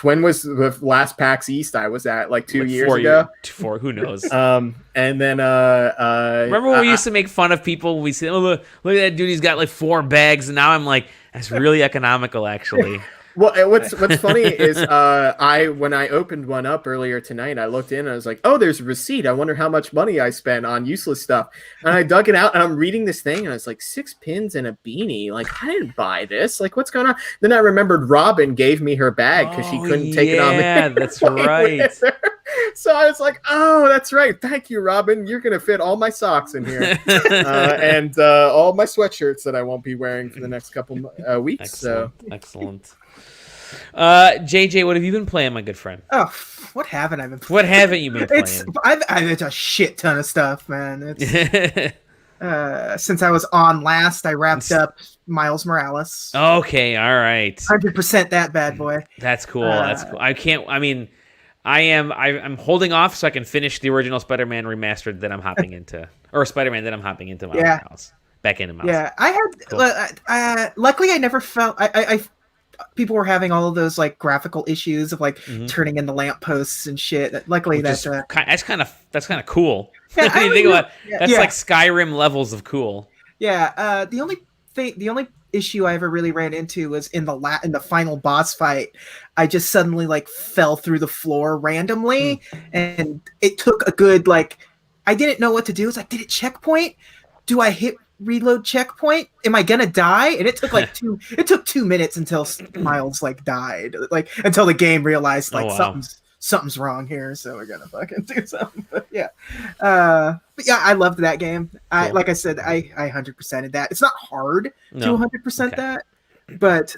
when was the last PAX East I was at? Like 2 years ago? 4, who knows? And then remember when we used to make fun of people? We said, oh, look at that dude, he's got like 4 bags, and now I'm like, that's really economical, actually. Well, what's funny is when I opened one up earlier tonight, I looked in and I was like, oh, there's a receipt. I wonder how much money I spent on useless stuff. And I dug it out and I'm reading this thing and I was like, 6 pins and a beanie. Like, I didn't buy this. Like, what's going on? Then I remembered Robin gave me her bag because she couldn't take it on. Yeah, that's right. So I was like, oh, that's right. Thank you, Robin. You're going to fit all my socks in here. And all my sweatshirts that I won't be wearing for the next couple weeks. Excellent. JJ, what have you been playing, my good friend? Oh, what haven't I been playing? What haven't you been playing? It's a shit ton of stuff, man. Since I was on last, I wrapped up Miles Morales. Okay, all right. 100% that bad boy. That's cool. That's cool. I'm holding off so I can finish the original Spider-Man remastered that I'm hopping into, or Spider-Man that I'm hopping into Miles Morales. Back into Miles. Yeah, I had. Cool. Luckily, I never felt. People were having all of those like graphical issues of like turning into lampposts and shit. Luckily, that's kind of cool. Yeah, when you think about that's like Skyrim levels of cool. Yeah. The only issue I ever really ran into was in the final boss fight. I just suddenly like fell through the floor randomly, and it took a good I didn't know what to do. It's like, did it checkpoint? Do I hit reload checkpoint? Am I gonna die? And it took it took 2 minutes until Miles died, until the game realized something's wrong here, so we're gonna fucking do something. But I loved that game. Cool. Like I said, I 100%ed that. It's not hard to 100% that, but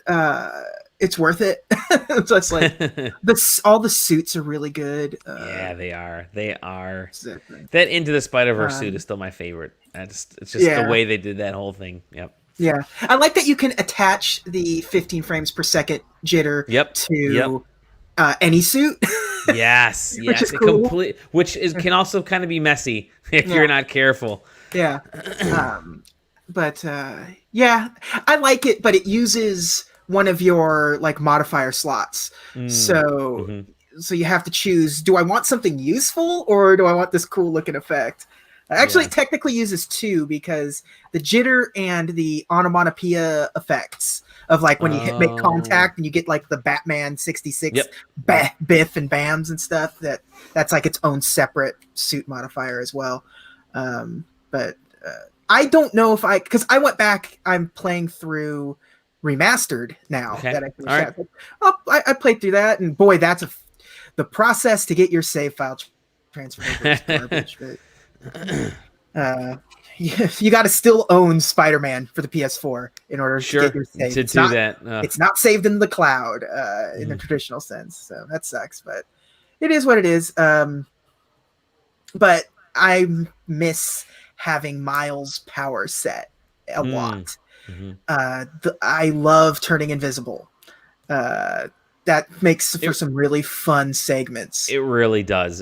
it's worth it. It's just all the suits are really good. Yeah, they are. Exactly. That Into the Spider-Verse suit is still my favorite. It's just the way they did that whole thing. Yep. Yeah, I like that you can attach the 15 frames per second jitter to any suit. Yes, which is cool. Can also kind of be messy if you're not careful. Yeah, but I like it, but it uses one of your modifier slots. So you have to choose: do I want something useful or do I want this cool looking effect? Actually, it technically uses two, because the jitter and the onomatopoeia effects of when you make contact and you get the Batman 66 biff and bams and stuff, that's its own separate suit modifier as well. But I don't know if because I went back, I'm playing through Remastered now that I finished that. I played through that, and boy, that's the process to get your save file transferred is garbage. But you got to still own Spider-Man for the PS4 in order to get your save. It's not saved in the cloud in the traditional sense, so that sucks. But it is what it is. But I miss having Miles' power set a lot. I love turning invisible. That makes for some really fun segments. It really does.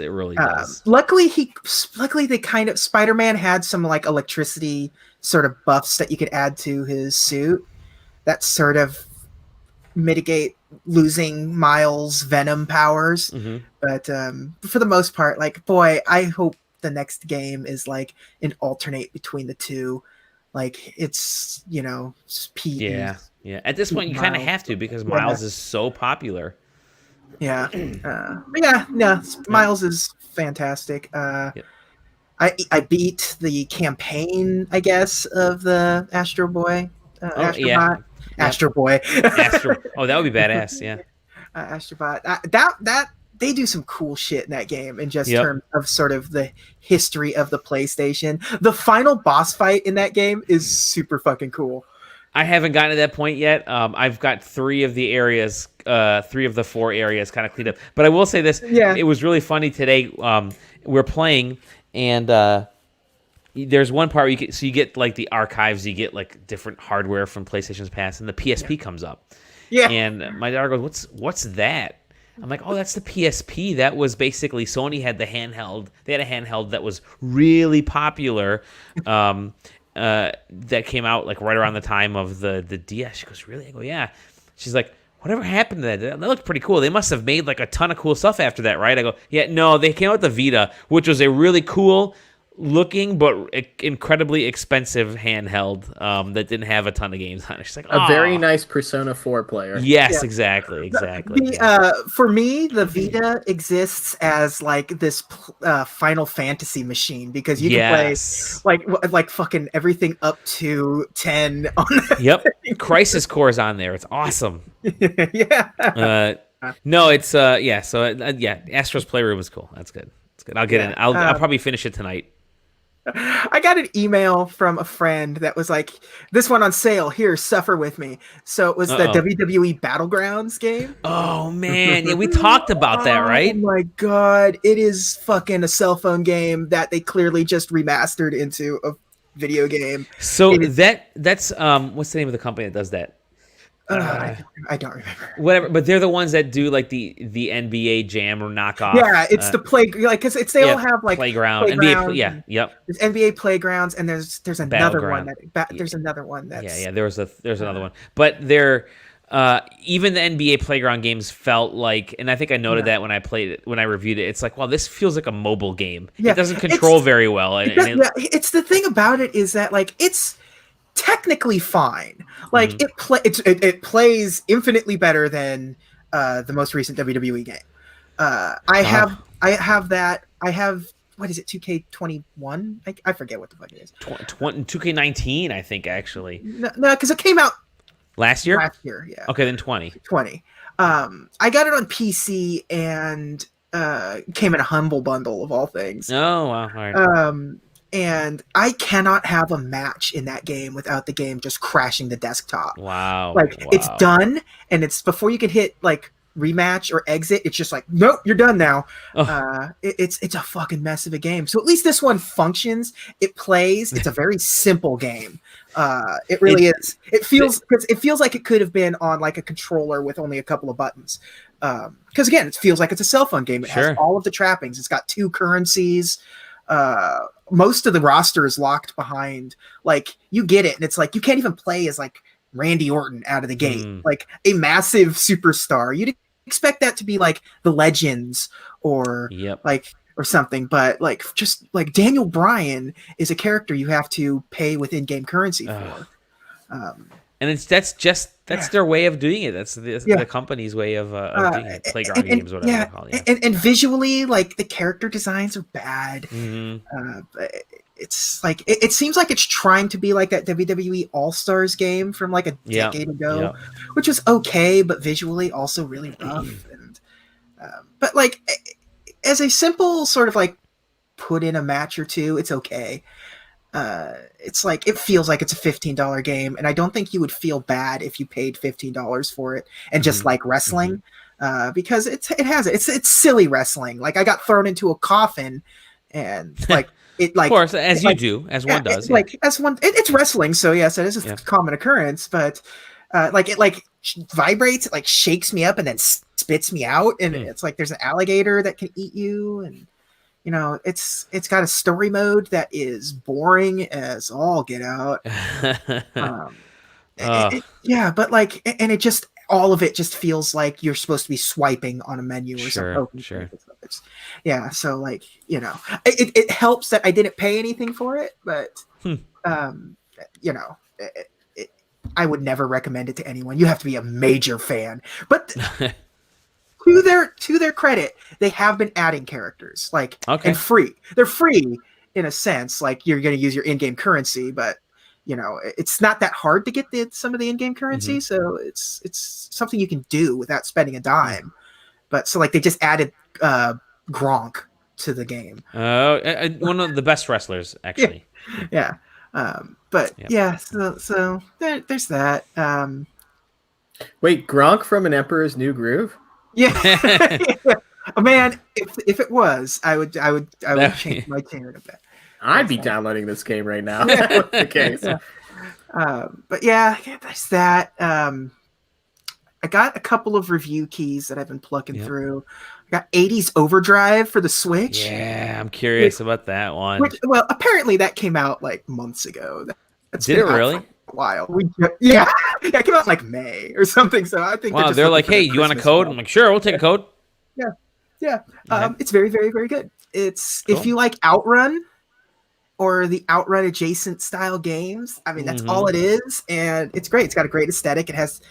Luckily, Spider-Man had some electricity sort of buffs that you could add to his suit that sort of mitigate losing Miles' Venom powers. But for the most part, I hope the next game is an alternate between the two. It's Pete. Yeah. At this point, you kind of have to, because Miles is so popular. Yeah. Miles is fantastic. I beat the campaign, I guess, of the Astro Boy. Astro Boy. Oh, that would be badass. Yeah. Astrobot. That they do some cool shit in that game in just terms of sort of the history of the PlayStation. The final boss fight in that game is super fucking cool. I haven't gotten to that point yet. I've got 3 of the 4 areas kind of cleaned up. But I will say this. Yeah. It was really funny today. We're playing, and there's one part where you get the archives, you get different hardware from PlayStation's past, and the PSP comes up. Yeah. And my daughter goes, "What's that?" I'm like, "Oh, that's the PSP. That was basically Sony had the handheld. They had a handheld that was really popular." That came out right around the time of the DS. She goes, "Really?" I go, "Yeah." She's like, "Whatever happened to that? That looked pretty cool. They must have made a ton of cool stuff after that, right?" I go, "Yeah, no, they came out with the Vita, which was a really cool looking but incredibly expensive handheld that didn't have a ton of games on it." She's like, a very nice Persona 4 player. Yes, exactly. For me, the Vita exists as this Final Fantasy machine, because you can play fucking everything up to 10 on Crisis Core is on there. It's awesome. Yeah. No, it's yeah. So yeah, Astro's Playroom is cool. That's good. It's good. I'll get in. I'll probably finish it tonight. I got an email from a friend that was like, "This one on sale. Here, suffer with me." So it was the WWE Battlegrounds game. Oh man, yeah, we talked about that, right? Oh my god, it is fucking a cell phone game that they clearly just remastered into a video game. So that's what's the name of the company that does that? I don't remember. Whatever, but they're the ones that do like the NBA Jam or knockoff. Yeah, it's the play, like, because they all have like playground. NBA, yep. There's NBA Playgrounds, and there's another one there's another one that's there's another one, but they're even the NBA Playground games felt like, and I think I noted that when I played it, when I reviewed it, it's like, wow, this feels like a mobile game. Yeah, it doesn't control very well. It's the thing about it is that like it's technically fine. Like it plays infinitely better than the most recent WWE game. I have what is it, 2K21? I forget what the fuck it is. 2K19, I think, actually. No, because it came out last year. Yeah. Okay, then 20. I got it on PC and came in a humble bundle of all things. Oh wow! All right. And I cannot have a match in that game without the game just crashing the desktop. Wow. It's done, and it's before you can hit like rematch or exit. It's just like, nope, you're done now. It's a fucking mess of a game. So at least this one functions. It plays. It's a very simple game. It really is. It feels like it could have been on like a controller with only a couple of buttons. Because again, it feels like it's a cell phone game. It has all of the trappings. It's got 2 currencies. Most of the roster is locked behind, like, you get it, and it's like you can't even play as like Randy Orton out of the gate, like a massive superstar. You'd expect that to be like the Legends or or something, but like just like Daniel Bryan is a character you have to pay with in-game currency for. And that's their way of doing it. That's the company's way of doing it. Playground games, whatever they call it. And visually, like, the character designs are bad. But it's like it seems like it's trying to be like that WWE All-Stars game from like a decade ago, which was okay, but visually also really rough. And but like as a simple sort of like put in a match or two, it's okay. It's like it feels like it's a $15 game, and I don't think you would feel bad if you paid $15 for it and just like wrestling, because it's silly wrestling. Like, I got thrown into a coffin, and like it, like, of course, as one does. It's wrestling, so yes, it is a common occurrence, but like it like vibrates, it like shakes me up and then spits me out, and it's like there's an alligator that can eat you, and you know, it's got a story mode that is boring as all get out. But like, and it just, all of it just feels like you're supposed to be swiping on a menu or something. Sure. So like, you know, it helps that I didn't pay anything for it, but you know, I would never recommend it to anyone. You have to be a major fan, but. To their credit, they have been adding characters, like, and free. They're free in a sense, like you're going to use your in-game currency, but you know, it's not that hard to get some of the in-game currency, so it's something you can do without spending a dime. But so like they just added Gronk to the game. One of the best wrestlers, actually. So there's that. Wait, Gronk from An Emperor's New Groove? Yeah. Man, if it was, I would change my tune a bit. I'd be downloading this game right now. That's the case. But yeah, there's that. I got a couple of review keys that I've been plucking through. I got 80s Overdrive for the Switch. Yeah, I'm curious about that one. Well, apparently that came out like months ago. Did it really? A while. It came out in like May or something. So I think they're like, hey, you want a code? I'm like, sure, we'll take a code. Yeah. It's very, very, very good. It's cool. If you like Outrun or the Outrun adjacent style games, I mean, that's all it is, and it's great. It's got a great aesthetic. It has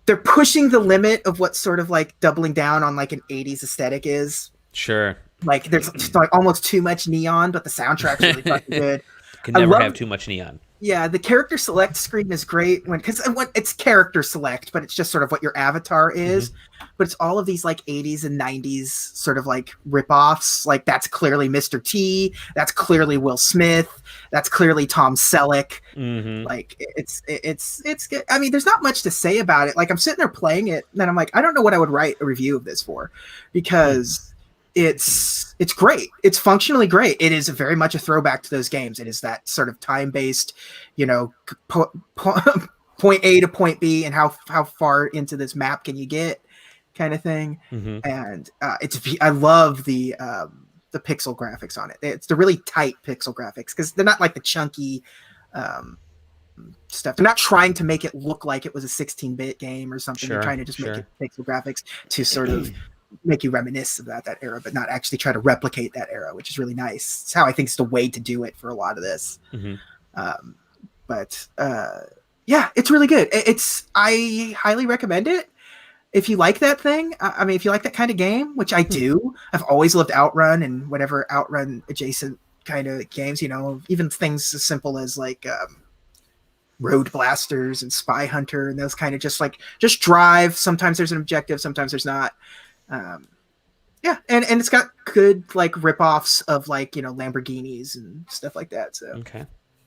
they're pushing the limit of what sort of like doubling down on like an 80s aesthetic is. Sure. Like there's like almost too much neon, but the soundtrack's really fucking good. Can never have too much neon. Yeah, the character select screen is great because it's character select, but it's just sort of what your avatar is. But it's all of these like 80s and 90s sort of like ripoffs. Like that's clearly Mr. T. That's clearly Will Smith. That's clearly Tom Selleck. Like it's good. I mean, there's not much to say about it. Like I'm sitting there playing it, and then I'm like, I don't know what I would write a review of this for, because it's great. It's functionally great. It is very much a throwback to those games. It is that sort of time-based, you know, point A to point B, and how far into this map can you get, kind of thing. And I love the pixel graphics on it. It's the really tight pixel graphics because they're not like the chunky stuff. They're not trying to make it look like it was a 16-bit game or something. They're trying to just make it pixel graphics to sort of make you reminisce about that era, but not actually try to replicate that era, which is really nice. It's how I think it's the way to do it for a lot of this. Yeah, it's really good. I highly recommend it. If you like that thing, I mean, if you like that kind of game, which I do, I've always loved Outrun and whatever Outrun adjacent kind of games, you know, even things as simple as like Road Blasters and Spy Hunter and those kind of just drive. Sometimes there's an objective, sometimes there's not. Yeah, and it's got good like ripoffs of like, you know, Lamborghinis and stuff like that. So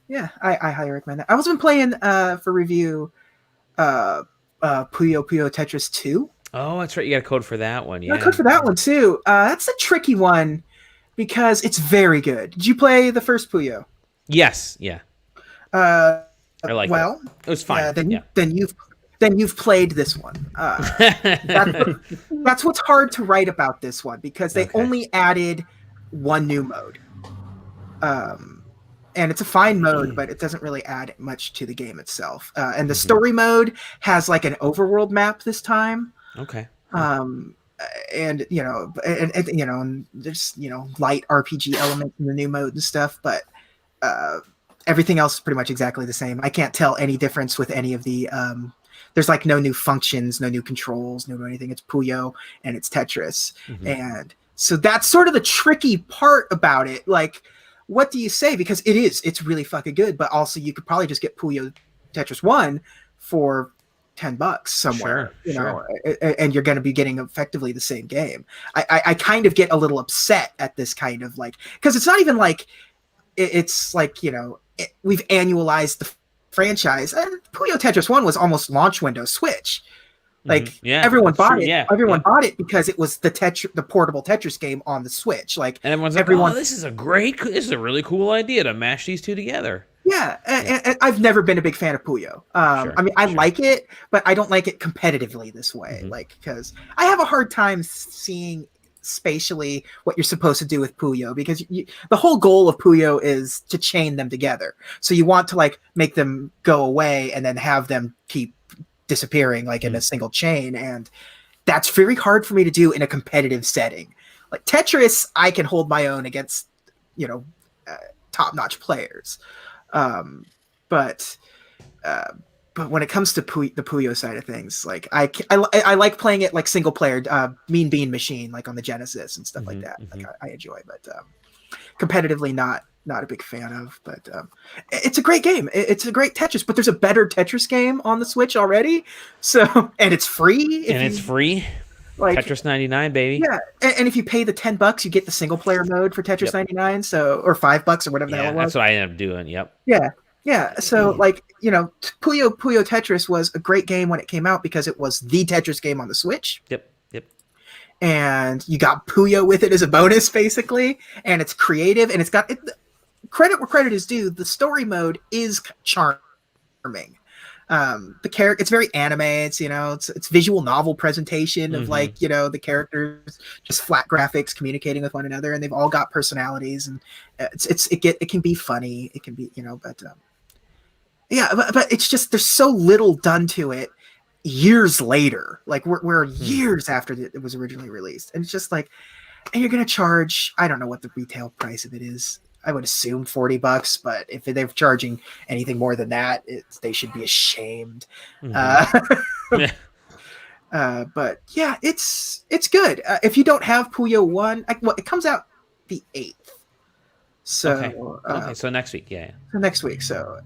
yeah, I highly recommend that. I was been playing for review Puyo Puyo Tetris 2. Oh, that's right. You got a code for that one. Yeah, a code for that one too. That's a tricky one because it's very good. Did you play the first Puyo? Yes. Yeah. I like it was fine. Then you've played this one. That's what's hard to write about this one because they only added one new mode. And it's a fine mode, but it doesn't really add much to the game itself. And the story mode has like an overworld map this time. And you know, and there's, you know, light RPG elements in the new mode and stuff, but everything else is pretty much exactly the same. I can't tell any difference with any of the there's like no new functions, no new controls, no anything. It's Puyo and it's Tetris. And so that's sort of the tricky part about it. Like, what do you say? Because it's really fucking good, but also you could probably just get Puyo Tetris 1 for $10 somewhere, you know, and you're going to be getting effectively the same game. I kind of get a little upset at this kind of like, because it's not even like, it's like, you know, we've annualized the franchise, and Puyo Tetris 1 was almost launch window Switch. Like everyone bought it. Everyone bought it because it was the portable Tetris game on the Switch. Like, and everyone's like, "Oh, this is a really cool idea to mash these two together." Yeah, and I've never been a big fan of Puyo. I mean, I like it, but I don't like it competitively this way. Like, because I have a hard time seeing spatially what you're supposed to do with Puyo, because the whole goal of Puyo is to chain them together. So you want to like make them go away and then have them keep disappearing like in a single chain, and that's very hard for me to do in a competitive setting. Like Tetris, I can hold my own against, you know, top-notch players, but when it comes to the Puyo side of things, like I like playing it like single player, Mean Bean Machine, like on the Genesis and stuff like that. Like I enjoy, but competitively not a big fan of. But it's a great game. It's a great Tetris. But there's a better Tetris game on the Switch already. So, and it's free. It's free. Like Tetris 99, baby. Yeah, and if you pay the $10, you get the single player mode for Tetris 99. So, or $5 or whatever the hell it was. That's what I ended up doing. Yep. Yeah. So, like, you know, Puyo Tetris was a great game when it came out because it was the Tetris game on the Switch. Yep. And you got Puyo with it as a bonus, basically. And it's creative, and it's got credit where credit is due. The story mode is charming. The character, it's very anime. It's, you know, it's visual novel presentation of like, you know, the characters, just flat graphics communicating with one another, and they've all got personalities, and it can be funny. It can be, you know, but but it's just there's so little done to it years later. Like we're years after it was originally released, and it's just like, and you're gonna charge, I don't know what the retail price of it is. I would assume $40, but if they're charging anything more than that, they should be ashamed. But yeah, it's good. If you don't have Puyo 1, it comes out the 8th. So So next week, yeah. next week. So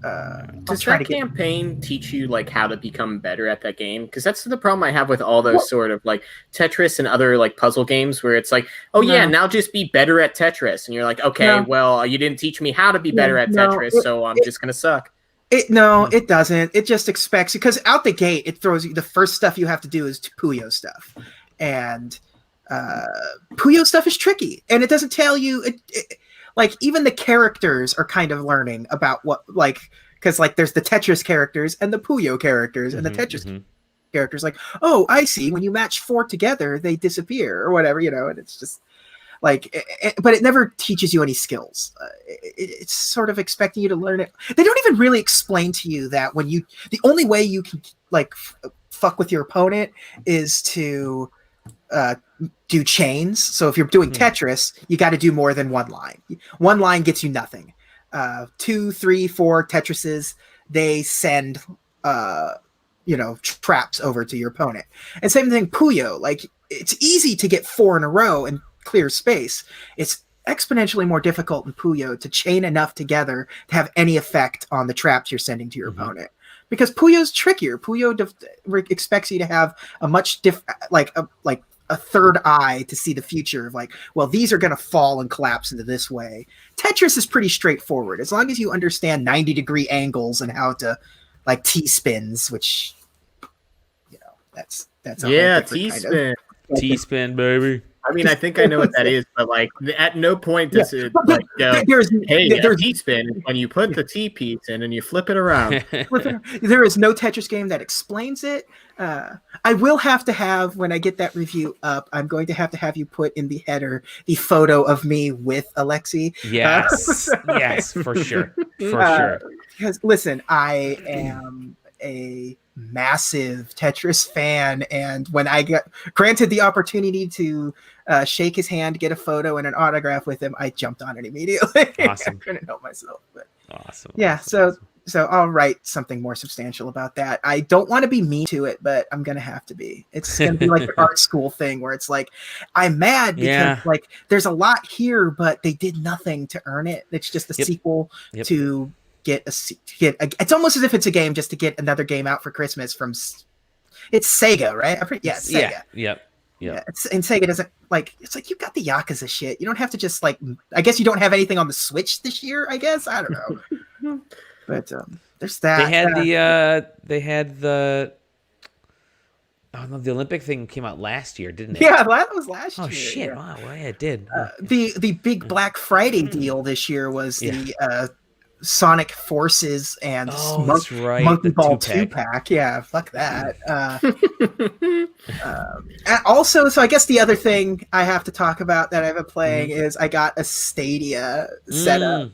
does that campaign teach you like how to become better at that game? Because that's the problem I have with all those sort of like Tetris and other like puzzle games where it's like, oh yeah, now just be better at Tetris, and you're like, okay, well you didn't teach me how to be better at Tetris, so I'm just gonna suck. It doesn't. It just expects you, because out the gate it throws you. The first stuff you have to do is Puyo stuff, and Puyo stuff is tricky, and it doesn't tell you. Like even the characters are kind of learning about what, like, because like there's the Tetris characters and the Puyo characters, and the Tetris characters like, oh, I see. When you match 4 together, they disappear or whatever, and it's just like, but it never teaches you any skills. It's sort of expecting you to learn it. They don't even really explain to you that the only way you can like fuck with your opponent is to do chains. So if you're doing Tetris, you got to do more than one line. One line gets you nothing. 2, 3, 4 Tetrises, they send traps over to your opponent. And same thing, Puyo. Like it's easy to get 4 in a row and clear space. It's exponentially more difficult in Puyo to chain enough together to have any effect on the traps you're sending to your opponent. Because Puyo's trickier. Puyo expects you to have a much a third eye to see the future of like, well, these are going to fall and collapse into this way. Tetris is pretty straightforward as long as you understand 90-degree angles and how to like T-spins, which that's a T-spin. T-spin, baby. I mean, I think I know what that is, but like at no point does it like go, hey, a T-spin is when you put the T piece in and you flip it around. There is no Tetris game that explains it. I will have to have, when I get that review up, I'm going to have you put in the header the photo of me with Alexi. Yes, yes, for sure. Because listen, I am a massive Tetris fan, and when I got granted the opportunity to shake his hand, get a photo and an autograph with him, I jumped on it immediately. Awesome. I couldn't help myself. But awesome. Yeah, so I'll write something more substantial about that. I don't want to be mean to it, but I'm gonna have to be. It's gonna be like the art school thing where it's like I'm mad because like there's a lot here, but they did nothing to earn it. It's just a sequel to get it's almost as if it's a game just to get another game out for Christmas from it's Sega, right? It's Sega. Yeah. And Sega doesn't like, it's like, you got the Yakuza shit. You don't have to just like, I guess you don't have anything on the Switch this year, I guess. I don't know. But there's that. They had the oh no, the Olympic thing came out last year, didn't it? Yeah, that was last year. Oh shit! Yeah. Wow, well, yeah, it did. The big Black Friday deal this year was the Sonic Forces and Monkey Ball 2-pack. Yeah, fuck that. And also, so I guess the other thing I have to talk about that I've been playing is I got a Stadia setup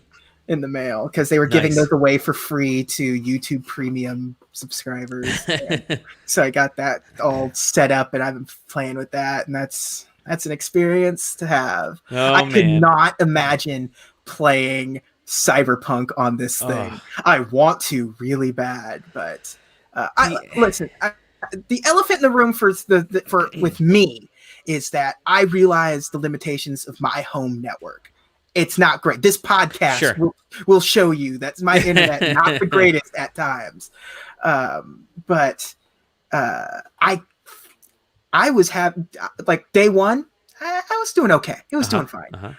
in the mail because they were giving those away for free to YouTube Premium subscribers. So I got that all set up and I've been playing with that, and that's an experience to have. I could not imagine playing Cyberpunk on this thing. I want to really bad, but listen. The elephant in the room for with me is that I realize the limitations of my home network. It's not great. This podcast will show you that my internet not the greatest at times, but I was having like day one, I was doing okay. It was doing fine.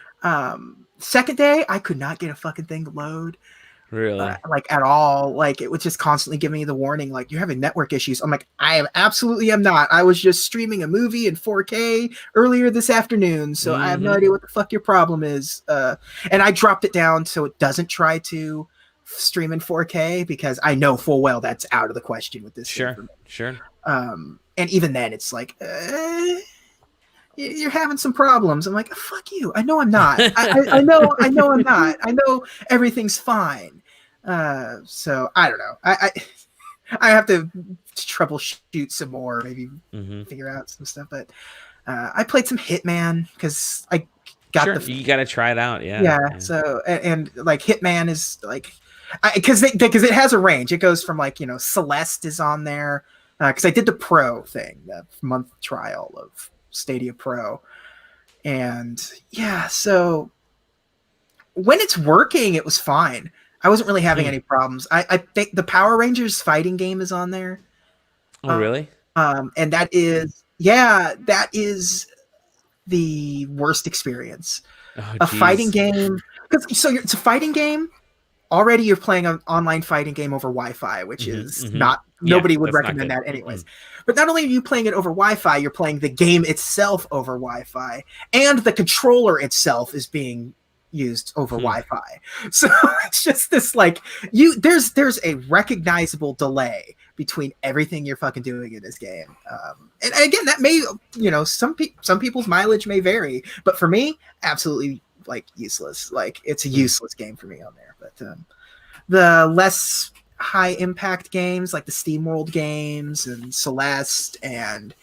Second day, I could not get a fucking thing to load. Really? Like at all. Like it was just constantly giving me the warning, like you're having network issues. I'm like, I am not. I was just streaming a movie in 4K earlier this afternoon, so I have no idea what the fuck your problem is. And I dropped it down so it doesn't try to stream in 4K because I know full well that's out of the question with this. Sure. And even then, it's like. You're having some problems. I'm like, fuck you. I know I'm not. I know I'm not. I know everything's fine. So I don't know. I have to troubleshoot some more, maybe figure out some stuff. But I played some Hitman because I got you got to try it out. Yeah. So and like Hitman is like because it has a range. It goes from like Celeste is on there because I did the Pro thing, the month trial of Stadia Pro, and so when it's working, it was fine. I wasn't really having any problems. I think the Power Rangers fighting game is on there. Oh, really? And that is the worst experience. Oh, A fighting geez. game, it's a fighting game. Already, you're playing an online fighting game over Wi-Fi, which is not. Nobody would recommend that, anyways. But not only are you playing it over Wi-Fi, you're playing the game itself over Wi-Fi, and the controller itself is being used over Wi-Fi. So it's just this like there's a recognizable delay between everything you're fucking doing in this game. And again, that may some people's mileage may vary, but for me, absolutely like useless. Like it's a useless game for me on there. But the less high impact games like the SteamWorld games and Celeste and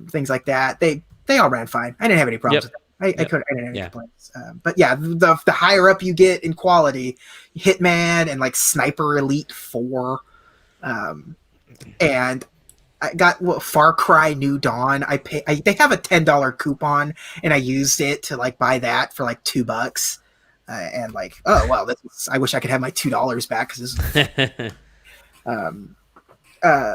things like that, they all ran fine. I didn't have any problems with them. I didn't have any complaints. But yeah, the higher up you get in quality, Hitman and like Sniper Elite 4, and I got Far Cry New Dawn. They have a $10 coupon, and I used it to like buy that for like $2. And like, oh well, I wish I could have my $2 back because the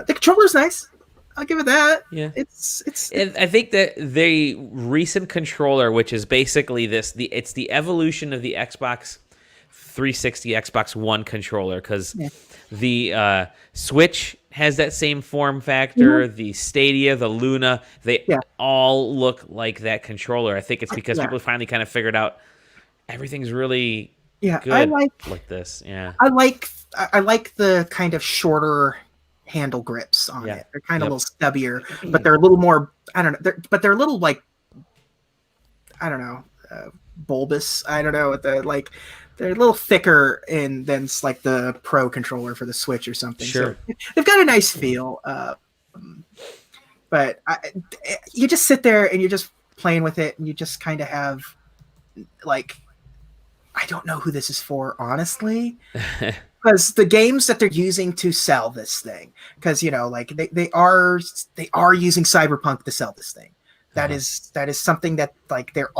controller's nice. I'll give it that. Yeah, it's. I think that the recent controller, which is basically it's the evolution of the Xbox 360, Xbox One controller, because the Switch has that same form factor. The Stadia, the Luna, they all look like that controller. I think it's because people finally kind of figured out everything's really good I like this. Yeah, I like the kind of shorter handle grips on it. They're kind of a little stubbier, but they're a little more. I don't know. They're a little like bulbous. I don't know. They're a little thicker than like the Pro controller for the Switch or something. Sure, so they've got a nice feel. But you just sit there and you're just playing with it, and you just kind of have like. I don't know who this is for, honestly, because the games that they're using to sell this thing, because like they are using Cyberpunk to sell this thing. That is something that like that's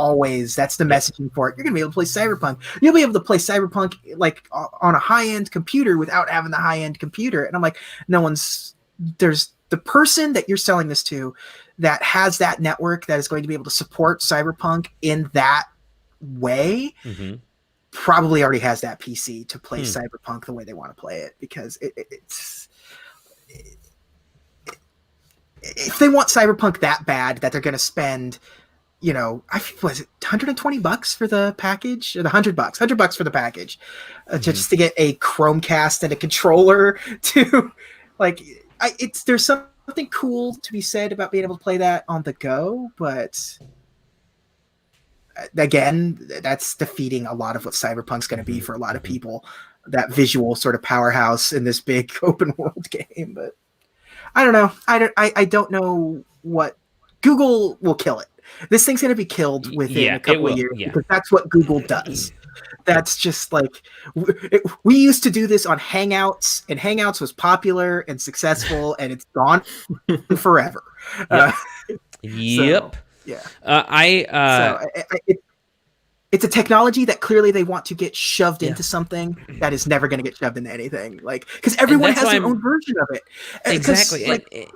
the messaging for it. You're gonna be able to play Cyberpunk. You'll be able to play Cyberpunk like on a high end computer without having the high end computer. And I'm like, there's the person that you're selling this to that has that network that is going to be able to support Cyberpunk in that way. Probably already has that PC to play Cyberpunk the way they want to play it, because it's if they want Cyberpunk that bad that they're going to spend, was it $120 for the package, or the $100 for the package, just to get a Chromecast and a controller to like, there's something cool to be said about being able to play that on the go, but again, that's defeating a lot of what Cyberpunk's going to be for a lot of people, that visual sort of powerhouse in this big open world game. But I don't know. I don't know what Google will kill it. This thing's going to be killed within a couple of years because that's what Google does. That's just like we used to do this on Hangouts, and Hangouts was popular and successful, and it's gone forever. Yep. So, yeah. It's a technology that clearly they want to get shoved into something that is never going to get shoved into anything. Like, because everyone has their own version of it. Exactly. Like,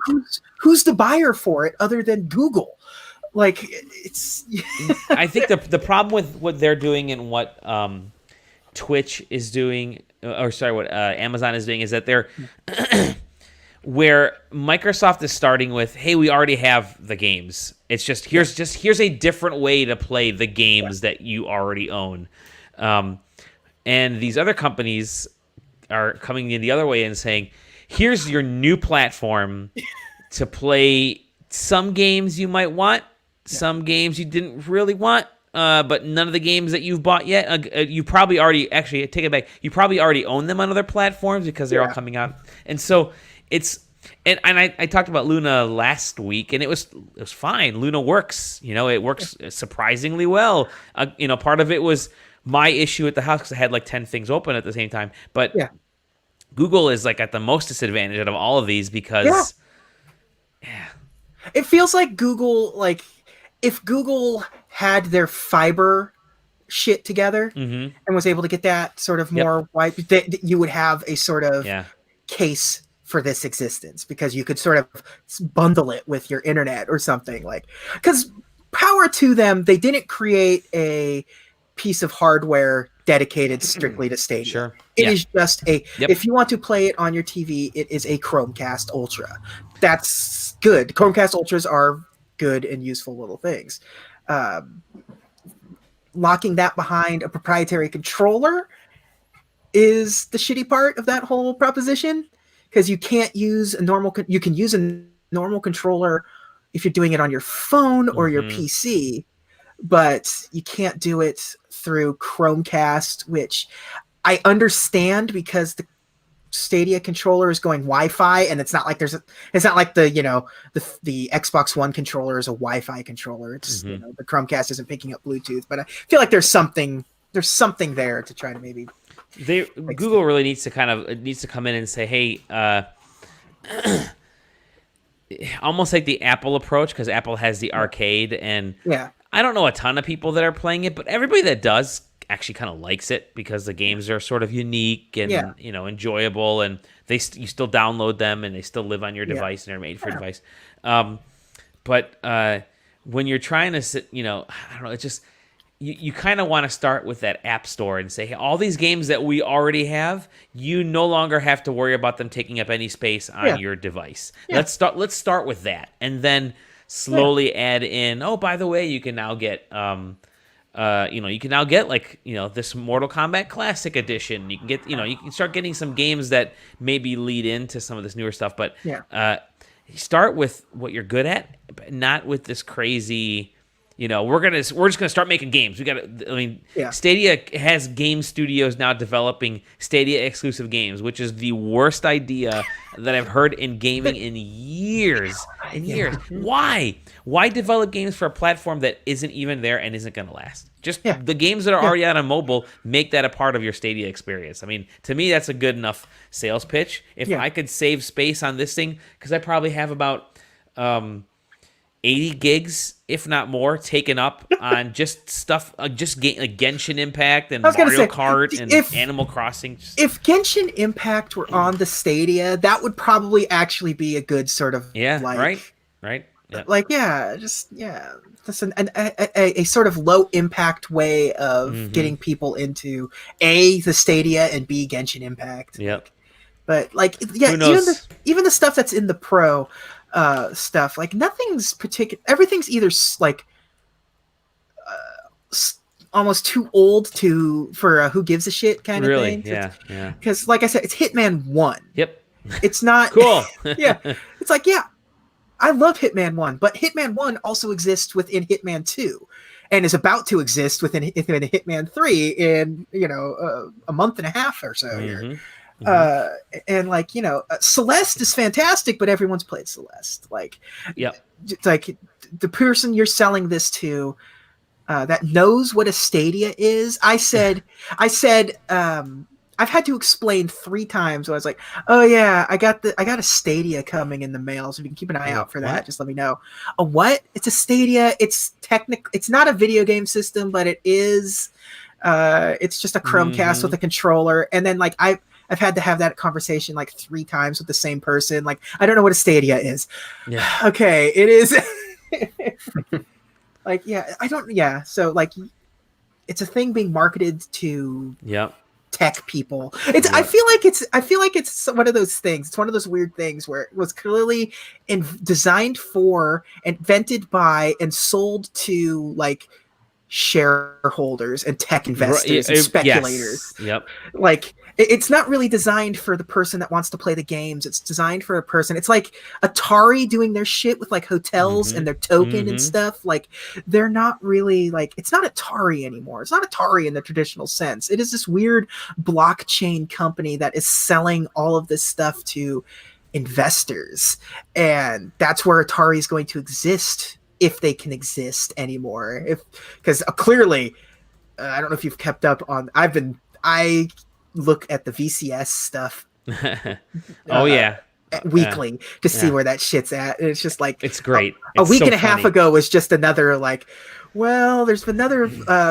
who's the buyer for it other than Google? Like, it's. I think the problem with what they're doing and what Twitch is doing, what Amazon is doing, is that they're. Where Microsoft is starting with, hey, we already have the games. It's just here's a different way to play the games that you already own. And these other companies are coming in the other way and saying, here's your new platform to play some games you might want, some games you didn't really want, but none of the games that you've bought yet, you probably already, actually, take it back, you probably already own them on other platforms because they're all coming out. And so it's, and I talked about Luna last week, and it was fine. Luna works, it works surprisingly well. Part of it was my issue at the house because I had like 10 things open at the same time. But Google is like at the most disadvantage out of all of these because, it feels like Google, like if Google had their fiber shit together and was able to get that sort of more wide, that you would have a sort of case for this existence, because you could sort of bundle it with your internet or something, like, because power to them, they didn't create a piece of hardware dedicated strictly to Stadia. Sure. It is just if you want to play it on your TV, it is a Chromecast Ultra. That's good. Chromecast Ultras are good and useful little things. Locking that behind a proprietary controller is the shitty part of that whole proposition, because you can't use a normal. You can use a normal controller if you're doing it on your phone or your PC, but you can't do it through Chromecast, which I understand, because the Stadia controller is going Wi-Fi, and it's not like it's not like the Xbox One controller is a Wi-Fi controller. It's the Chromecast isn't picking up Bluetooth, but I feel like there's something there to try to maybe. Google really needs to come in and say, hey, almost like the Apple approach, because Apple has the arcade, and I don't know a ton of people that are playing it, but everybody that does actually kind of likes it, because the games are sort of unique and enjoyable, and you still download them and they still live on your device and they're made for your device. But when you're trying to sit, I don't know, it's just you kind of want to start with that app store and say, hey, all these games that we already have, you no longer have to worry about them taking up any space on your device. Let's start with that, and then slowly add in, oh, by the way, you can now get this Mortal Kombat Classic Edition. You can get, you can start getting some games that maybe lead into some of this newer stuff, but start with what you're good at, but not with this crazy, we're just gonna start making games. Stadia has game studios now developing Stadia exclusive games, which is the worst idea that I've heard in gaming in years. Why develop games for a platform that isn't even there and isn't gonna last? Just the games that are already out on mobile, make that a part of your Stadia experience. I mean, to me, that's a good enough sales pitch. If I could save space on this thing, because I probably have about 80 gigs, if not more, taken up on just stuff, like Genshin Impact and Mario Kart and Animal Crossing. If Genshin Impact were on the Stadia, that would probably actually be a good sort of right. Yeah. That's a sort of low impact way of getting people into the Stadia and B, Genshin Impact. Yep. But even the stuff that's in the Pro stuff, like nothing's particular. Everything's either like almost too old for who gives a shit kind of thing. Yeah. Because like I said, it's Hitman 1. Yep. It's not cool. It's like I love Hitman 1, but Hitman 1 also exists within Hitman 2 and is about to exist within Hitman 3 in, a month and a half or so here. And Celeste is fantastic, but everyone's played Celeste. It's like the person you're selling this to that knows what a Stadia is. I said, I've had to explain 3 times when I was like, oh yeah, I got a Stadia coming in the mail, so if you can keep an eye out for that. What? Just let me know. A what? It's a Stadia. It's not a video game system, but it is. It's just a Chromecast with a controller, and then I've had to have that conversation 3 times with the same person. I don't know what a Stadia is. Yeah. Okay, it is. I don't. Yeah, so it's a thing being marketed to. Yep. Tech people. I feel like it's one of those things. It's one of those weird things where it was clearly designed for, invented by, and sold to shareholders and tech investors and speculators. Yes. Yep. It's not really designed for the person that wants to play the games. It's designed for a person. It's like Atari doing their shit with hotels and their token and stuff. They're not really it's not Atari anymore. It's not Atari in the traditional sense. It is this weird blockchain company that is selling all of this stuff to investors. And that's where Atari is going to exist, if they can exist anymore. Because clearly, I don't know if you've kept up on. I look at the VCS stuff. Weekly to see where that shit's at. And it's just it's great. A week and a half ago was just another well, there's been another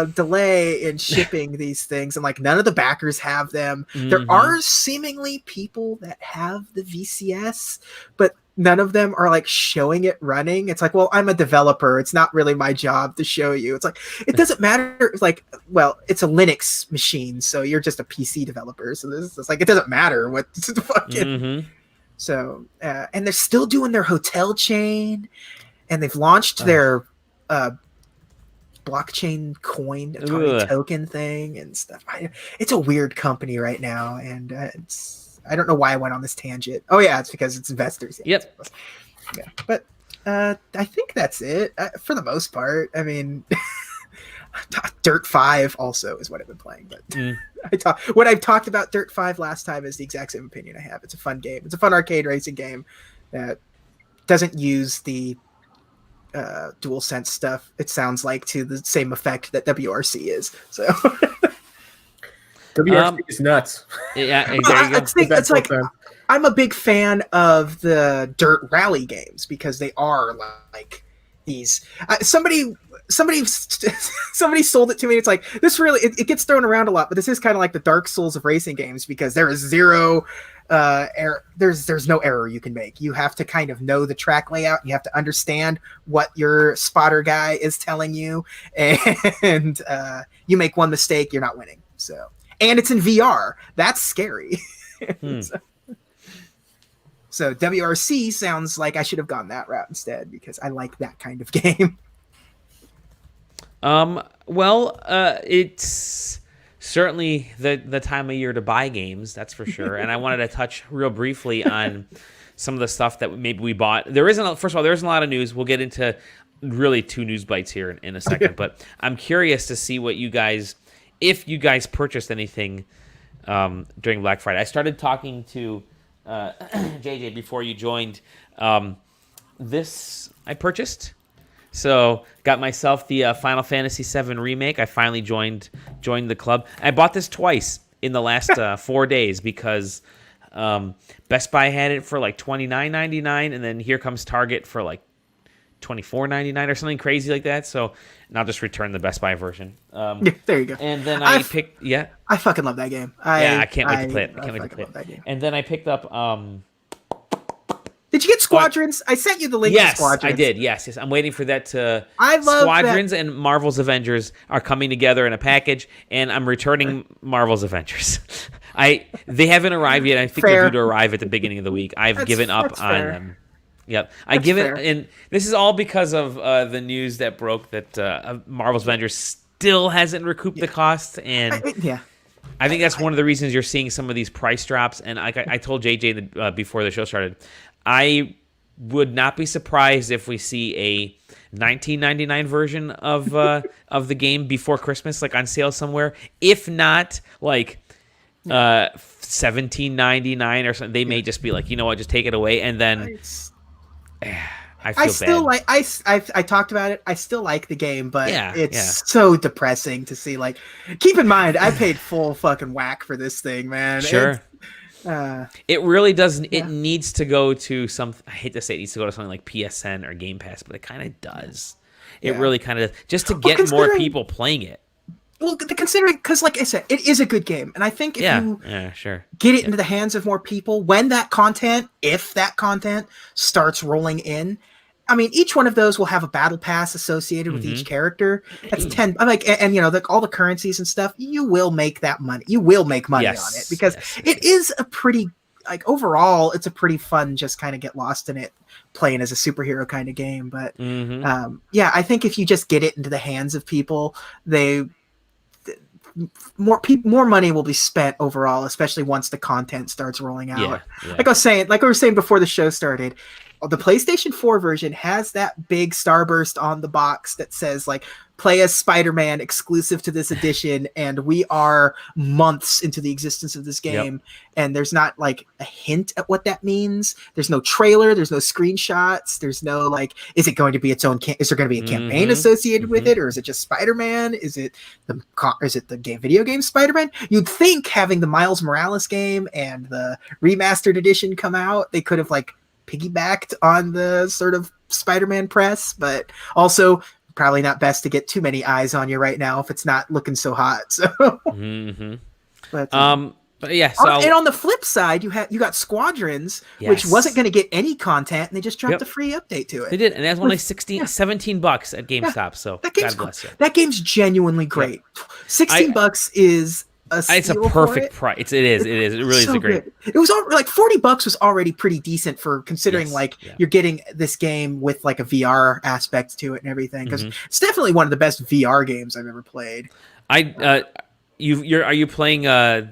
delay in shipping these things, and like none of the backers have them. There are seemingly people that have the VCS, but none of them are like showing it running. It's like, well, I'm a developer. It's not really my job to show you. It's like, it doesn't matter. It's like, well, it's a Linux machine, so you're just a PC developer. So this is like, it doesn't matter what the fucking. So, and they're still doing their hotel chain, and they've launched their blockchain coin Atari token thing and stuff. It's a weird company right now, and I don't know why I went on this tangent. Oh yeah, it's because it's investors. Yeah, yeah. But I think that's it for the most part. I mean, Dirt 5 also is what I've been playing. But what I've talked about Dirt 5 last time is the exact same opinion I have. It's a fun game. It's a fun arcade racing game that doesn't use the DualSense stuff. It sounds like to the same effect that WRC is. So WRC is nuts. Yeah, it's like I'm a big fan of the dirt rally games because they are like these. Somebody sold it to me. It's like this really it gets thrown around a lot, but this is kind of like the Dark Souls of racing games because there is zero error. There's no error you can make. You have to kind of know the track layout. You have to understand what your spotter guy is telling you, and you make one mistake, you're not winning. So, and it's in VR. That's scary. So WRC sounds like I should have gone that route instead because I like that kind of game. Well, it's certainly the time of year to buy games, that's for sure. And I wanted to touch real briefly on some of the stuff that maybe we bought. First of all, there isn't a lot of news. We'll get into really 2 news bites here in a second, but I'm curious to see what you guys, if you guys purchased anything during Black Friday. I started talking to JJ before you joined. This I purchased. So got myself the Final Fantasy VII Remake. I finally joined the club. I bought this twice in the last 4 days because Best Buy had it for like $29.99, and then here comes Target for like $24.99 or something crazy like that. So and I'll just return the Best Buy version. Yeah, there you go. And then I picked. Yeah, I fucking love that game. I can't wait to play it. I can't wait to play it. That game. And then I picked up. Did you get Squadrons? I sent you the link to Squadrons. Yes, I did. Yes. I'm waiting for that to... I love Squadrons that. And Marvel's Avengers are coming together in a package, and I'm returning Marvel's Avengers. They haven't arrived yet. I think they're due to arrive at the beginning of the week. I've given up on them. Yep. And this is all because of the news that broke that Marvel's Avengers still hasn't recouped the cost, and... I think that's one of the reasons you're seeing some of these price drops. And I told JJ before the show started, I would not be surprised if we see a $19.99 version of the game before Christmas, like on sale somewhere. If not, like $17.99 or something. They may just be like, you know what, just take it away, and then I feel bad. I talked about it. I still like the game, but it's so depressing to see. Like, keep in mind, I paid full fucking whack for this thing, man. Sure. It really doesn't. It needs to go to some. I hate to say it needs to go to something like PSN or Game Pass, but it kind of does. It really kind of just to get more people playing it. Well, considering, because like I said, it is a good game, and I think if you get it into the hands of more people, when if that content starts rolling in, I mean, each one of those will have a battle pass associated with each character. That's 10. I'm like, and you know, all the currencies and stuff. You will make that money. You will make money on it because it is a pretty, like, overall, it's a pretty fun. Just kind of get lost in it, playing as a superhero kind of game. But I think if you just get it into the hands of people, more money will be spent overall, especially once the content starts rolling out. Like we were saying before the show started, the PlayStation 4 version has that big starburst on the box that says like play as Spider-Man exclusive to this edition, and we are months into the existence of this game, and there's not like a hint at what that means. There's no trailer, there's no screenshots, there's no like, is it going to be its own is there going to be a campaign associated with it, or is it just Spider-Man? Is it the video game Spider-Man? You'd think having the Miles Morales game and the remastered edition come out, they could have like piggybacked on the sort of Spider-Man press, but also probably not best to get too many eyes on you right now if it's not looking so hot. So, but yeah. So and on the flip side, you got Squadrons, which wasn't going to get any content, and they just dropped a free update to it. They did, and that's only $17 at GameStop. So God bless you. That game's genuinely great. $16 is it's a perfect price. It is. It really is a great. Good. It was like $40 was already pretty decent for considering you're getting this game with like a VR aspect to it and everything, because it's definitely one of the best VR games I've ever played. Are you playing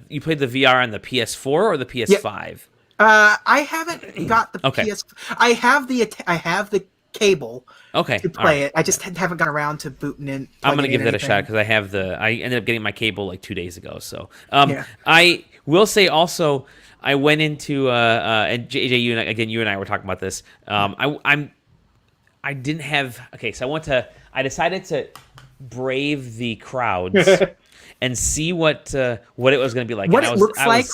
you played the VR on the PS4 or the PS5? I haven't got the PS. I have the cable to play it. I just haven't got around to booting in. I'm gonna give that a shot because I ended up getting my cable like 2 days ago. So I will say also I went into and JJ, you and I were talking about this. I didn't have so I decided to brave the crowds. And see what it was going to be like. What it looks like.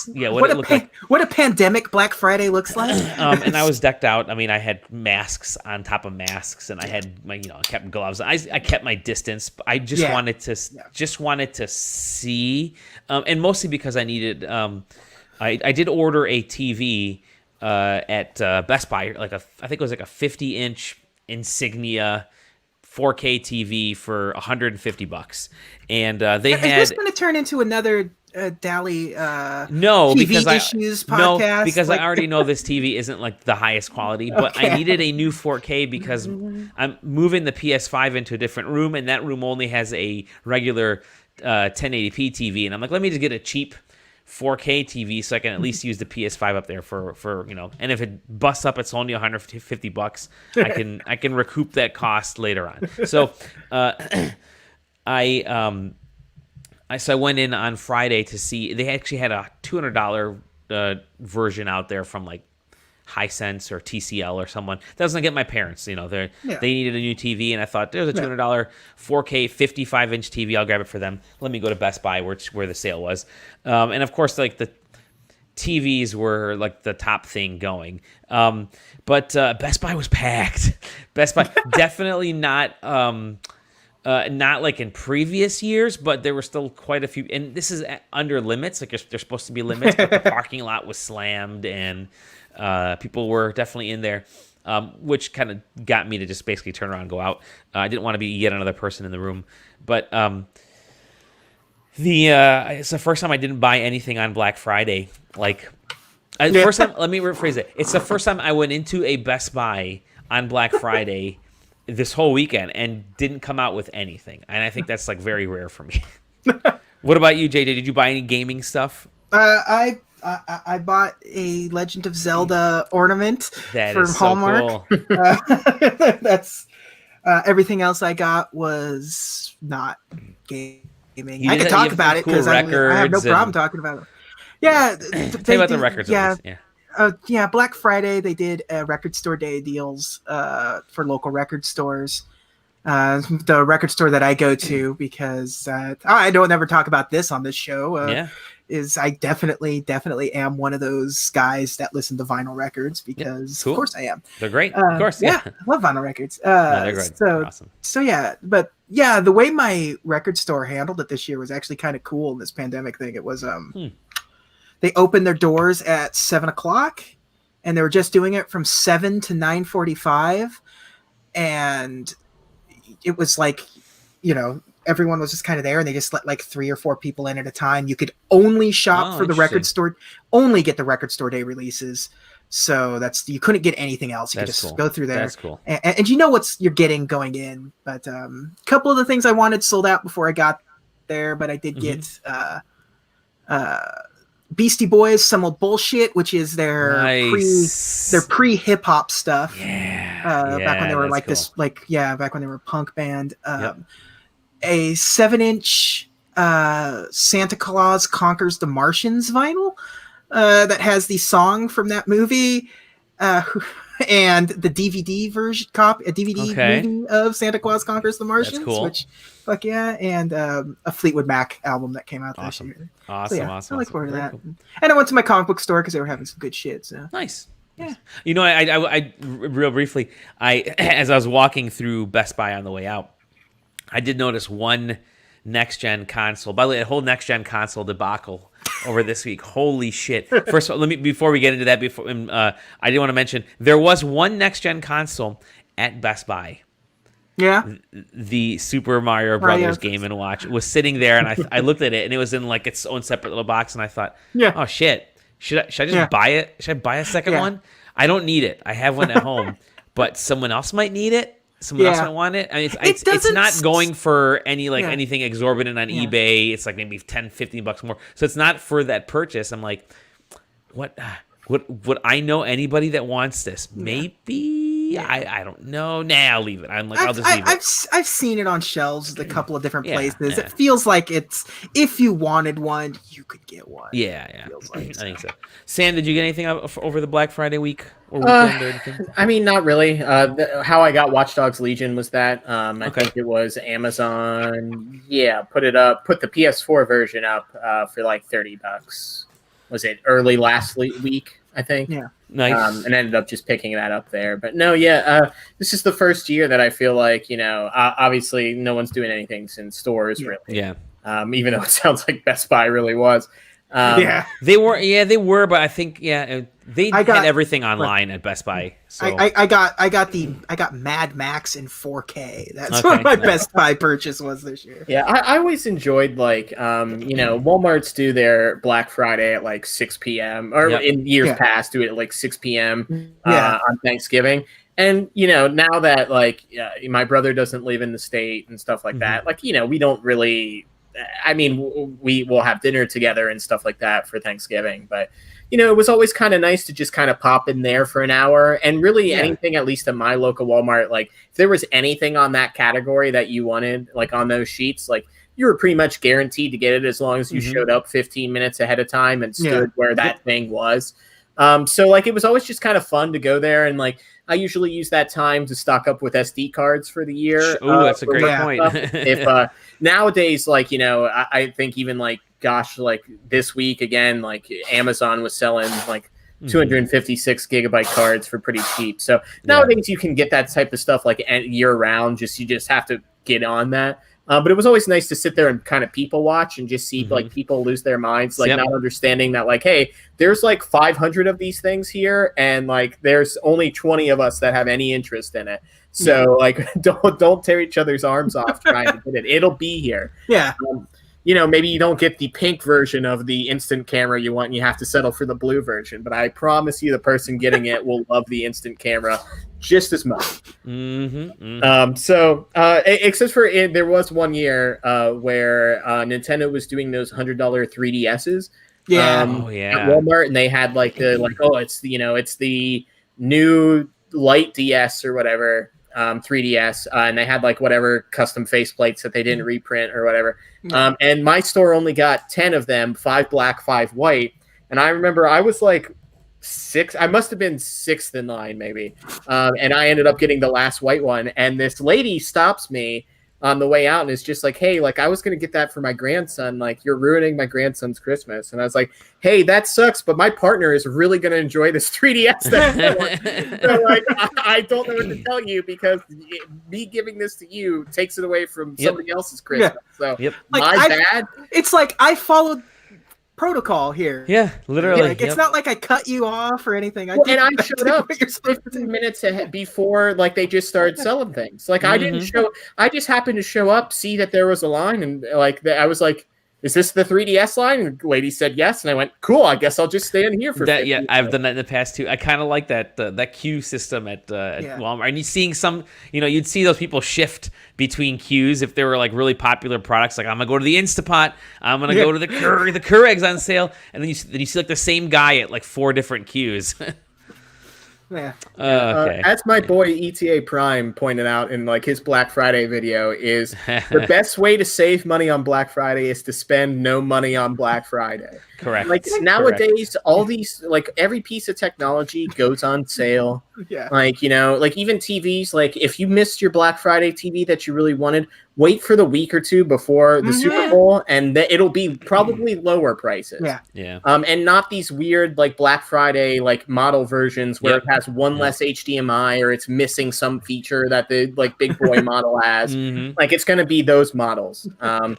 What a pandemic Black Friday looks like. And I was decked out. I mean, I had masks on top of masks, and I had my, I kept gloves. I kept my distance. I just wanted to see, and mostly because I needed. I did order a TV at Best Buy, I think it was like a 50-inch Insignia 4K TV for $150, and they had. Is this going to turn into another Dally? No, TV because issues podcast. No, because I already know this TV isn't like the highest quality, but I needed a new 4K because I'm moving the PS5 into a different room, and that room only has a regular 1080p TV, and I'm like, let me just get a cheap 4K TV so I can at least use the PS5 up there for and if it busts up, it's only $150. I can recoup that cost later on. So I went in on Friday to see. They actually had a $200 version out there from like Hisense or TCL or someone. That was gonna get my parents. They needed a new TV, and I thought there's a $200 4K 55-inch TV. I'll grab it for them. Let me go to Best Buy, where the sale was. And of course, like the TVs were like the top thing going. But Best Buy was packed. Best Buy definitely not like in previous years, but there were still quite a few. And this is under limits. Like there's supposed to be limits, but the parking lot was slammed and. People were definitely in there, which kind of got me to just basically turn around and go out. I didn't want to be yet another person in the room, but it's the first time I didn't buy anything on Black Friday. First time. Let me rephrase it. It's the first time I went into a Best Buy on Black Friday this whole weekend and didn't come out with anything, and I think that's like very rare for me. What about you, JJ? Did you buy any gaming stuff? I bought a Legend of Zelda ornament from Hallmark. So cool. That's everything else I got was not gaming. I could talk about it because I have no problem talking about it. Yeah, tell me about the records. Yeah, Black Friday they did record store day deals for local record stores. The record store that I go to, because I don't ever talk about this on this show. Is I definitely am one of those guys that listen to vinyl records because cool. Of course I am. They're great. Of course. Yeah. I love vinyl records. They're great. So awesome. So yeah, but yeah, the way my record store handled it this year was actually kind of cool in this pandemic thing. It was they opened their doors at 7:00 and they were just doing it from 7 to 9:45, and it was like, everyone was just kind of there, and they just let like 3 or 4 people in at a time. You could only shop for the record store, only get the record store day releases. So you couldn't get anything else. You could just go through there. That's cool. And you know what you're getting going in. But a couple of the things I wanted sold out before I got there, but I did get Beastie Boys, Some Old Bullshit, which is their pre hip hop stuff. Back when they were like this, back when they were a punk band. A 7-inch Santa Claus Conquers the Martians vinyl that has the song from that movie and the DVD version movie of Santa Claus Conquers the Martians. That's cool. Which fuck yeah, and a Fleetwood Mac album that came out this year. Awesome. I look forward to that. Cool. And I went to my comic book store because they were having some good shit. So nice. Yeah. I real briefly, as I was walking through Best Buy on the way out, I did notice one next gen console. By the way, a whole next gen console debacle over this week. Holy shit! First of all, before we get into that, I did want to mention there was one next gen console at Best Buy. Yeah. The Super Mario Brothers Game and Watch was sitting there, and I looked at it, and it was in like its own separate little box, and I thought, oh shit, should I just buy it? Should I buy a second one? I don't need it. I have one at home, but someone else might need it. Someone else might want it. I mean, it's not going for anything exorbitant on eBay. It's like maybe $10-15 more. So it's not for that purchase. I'm like, what would I know anybody that wants this? Maybe. I don't know. Nah, I'll leave it. I'll just leave it. I've seen it on shelves at a couple of different places. It feels like it's, if you wanted one, you could get one. Yeah. I think so. Sam, did you get anything over the Black Friday week or weekend or anything? I mean, not really. How I got Watchdogs Legion was that. I think it was Amazon. Yeah, put the PS4 version up for like $30. Was it early last week? I think. Yeah. Nice. And ended up just picking that up there. But no, this is the first year that I feel like, obviously no one's doing anything in stores really. Yeah. Even though it sounds like Best Buy really was. They were, but I think they had everything online at Best Buy. So I got Mad Max in 4K. That's what my Best Buy purchase was this year. Yeah, I always enjoyed Walmart's do their Black Friday at like 6 p.m. or in years past do it at like 6 p.m. On Thanksgiving. And now that my brother doesn't live in the state and stuff like that, we don't really. I mean, we will have dinner together and stuff like that for Thanksgiving, but it was always kind of nice to just kind of pop in there for an hour. And really anything, at least at my local Walmart, like if there was anything on that category that you wanted, like on those sheets, like you were pretty much guaranteed to get it as long as you showed up 15 minutes ahead of time and stood where that thing was. So it was always just kind of fun to go there, and I usually use that time to stock up with SD cards for the year. Oh, that's a great point. If nowadays, I think even this week again, Amazon was selling 256 gigabyte cards for pretty cheap. So nowadays you can get that type of stuff year round. You just have to get on that. But it was always nice to sit there and kind of people watch and just see people lose their minds, not understanding that hey, there's 500 of these things here, and there's only 20 of us that have any interest in it. So don't tear each other's arms off trying to get it. It'll be here. Yeah. Maybe you don't get the pink version of the instant camera you want, and you have to settle for the blue version. But I promise you, the person getting it will love the instant camera just as much. So, except for there was one year where Nintendo was doing those $100 3DSs. Yeah. At Walmart, and they had it's the new light DS or whatever. 3DS, and they had whatever custom faceplates that they didn't reprint or whatever. And my store only got 10 of them, 5 black, 5 white. And I remember I was 6. I must have been 6th in line, maybe. And I ended up getting the last white one. And this lady stops me on the way out and is just hey, I was going to get that for my grandson. You're ruining my grandson's Christmas. And I was like, hey, that sucks, but my partner is really going to enjoy this 3DS. So, I don't know what to tell you, because me giving this to you takes it away from somebody else's Christmas. So my bad. It's I followed protocol here. Yeah, literally. It's not I cut you off or anything. I showed up 15 minutes before they just started selling things. I didn't show. I just happened to show up, see that there was a line, and I was like, "Is this the 3DS line?" And the lady said yes, and I went, "Cool, I guess I'll just stand here for that." Yeah, I've done that in the past too. I kind of like that queue system at Walmart. And you seeing some, you'd see those people shift between queues if they were really popular products. I'm gonna go to the Instapot, I'm gonna go to the Keurig's on sale, and then you see the same guy at 4 different queues. Yeah. Okay. As my boy ETA Prime pointed out in his Black Friday video, is the best way to save money on Black Friday is to spend no money on Black Friday. Correct. Nowadays, all these every piece of technology goes on sale. Yeah. Like, like even TVs, like if you missed your Black Friday TV that you really wanted, wait for the week or two before the Super Bowl, and it'll be probably lower prices. Yeah. Yeah. And not these weird like Black Friday like model versions where it has one less HDMI or it's missing some feature that the like big boy model has. Like it's gonna be those models. And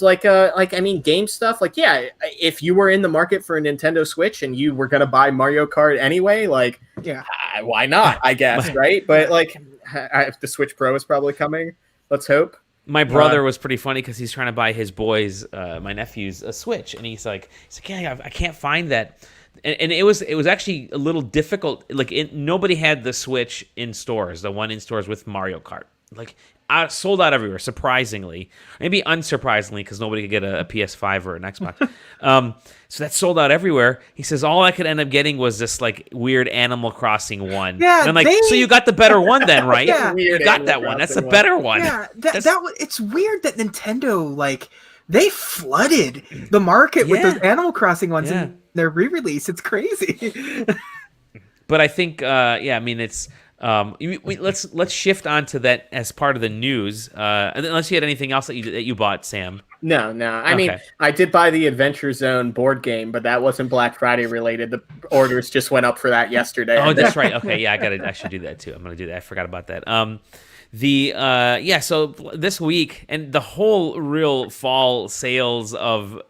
I mean game stuff, like if you were in the market for a Nintendo Switch and you were gonna buy Mario Kart anyway, like why not, I guess, right? But like the Switch Pro is probably coming. Let's hope. My brother was pretty funny because he's trying to buy his boys, my nephews, a Switch, and he's like, yeah, I can't find that. And it was actually a little difficult. Like nobody had the Switch in stores, the one in stores with Mario Kart. Like sold out everywhere, surprisingly, maybe unsurprisingly, because nobody could get a PS5 or an Xbox. So that sold out everywhere. He says all I could end up getting was this like weird Animal Crossing one. Yeah, and I'm like, so you got the better one then, right? Yeah. You got that one. That's the better one. Yeah, it's weird that Nintendo like they flooded the market with those Animal Crossing ones in their re-release. It's crazy. But I think, I mean, it's let's shift on to that as part of the news. Unless you had anything else that you bought, Sam. No. I mean, I did buy the Adventure Zone board game, but that wasn't Black Friday related. The orders just went up for that yesterday. Oh, that's right. Okay, yeah, I should do that too. I'm gonna do that. I forgot about that. So this week and the whole real fall sales of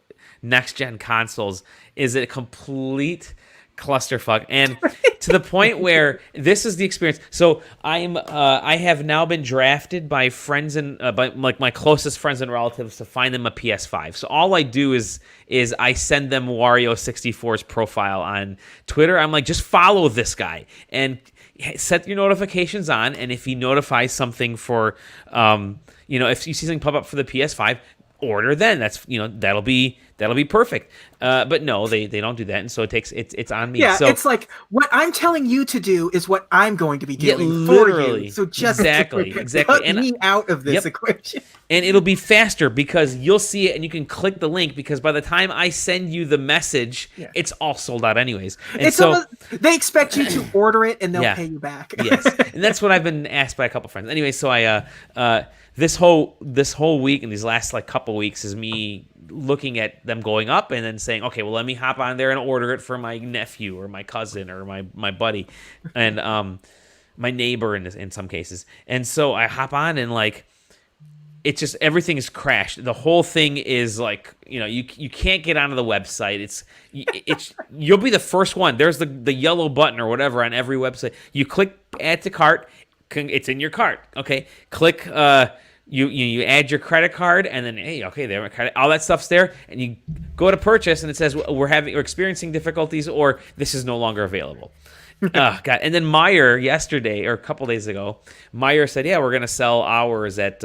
next gen consoles is a complete clusterfuck, and to the point where this is the experience. So I have now been drafted by friends and by like my closest friends and relatives to find them a PS5. So all I do is I send them Wario 64's profile on Twitter. I'm like, just follow this guy and set your notifications on, and if he notifies something for if you see something pop up for the PS5, order then. That's that'll be perfect. But no, they don't do that, and so it's on me. Yeah, so it's like what I'm telling you to do is what I'm going to be doing for you. So just exactly, cut me out of this equation. And it'll be faster because you'll see it and you can click the link, because by the time I send you the message, it's all sold out anyways. And they expect you to order it and they'll pay you back. Yes, and that's what I've been asked by a couple friends. Anyway, so I this whole week and these last like couple weeks is me looking at them going up and then saying, okay, well, let me hop on there and order it for my nephew or my cousin or my buddy and my neighbor in some cases. And so I hop on and like it's just everything is crashed. The whole thing is like, you can't get onto the website. It's you'll be the first one. There's the yellow button or whatever on every website. You click add to cart. It's in your cart. Okay, click. You add your credit card and then there, all that stuff's there, and you go to purchase and it says we're experiencing difficulties or this is no longer available. Oh God! And then Meijer yesterday or a couple days ago, Meijer said, we're gonna sell ours at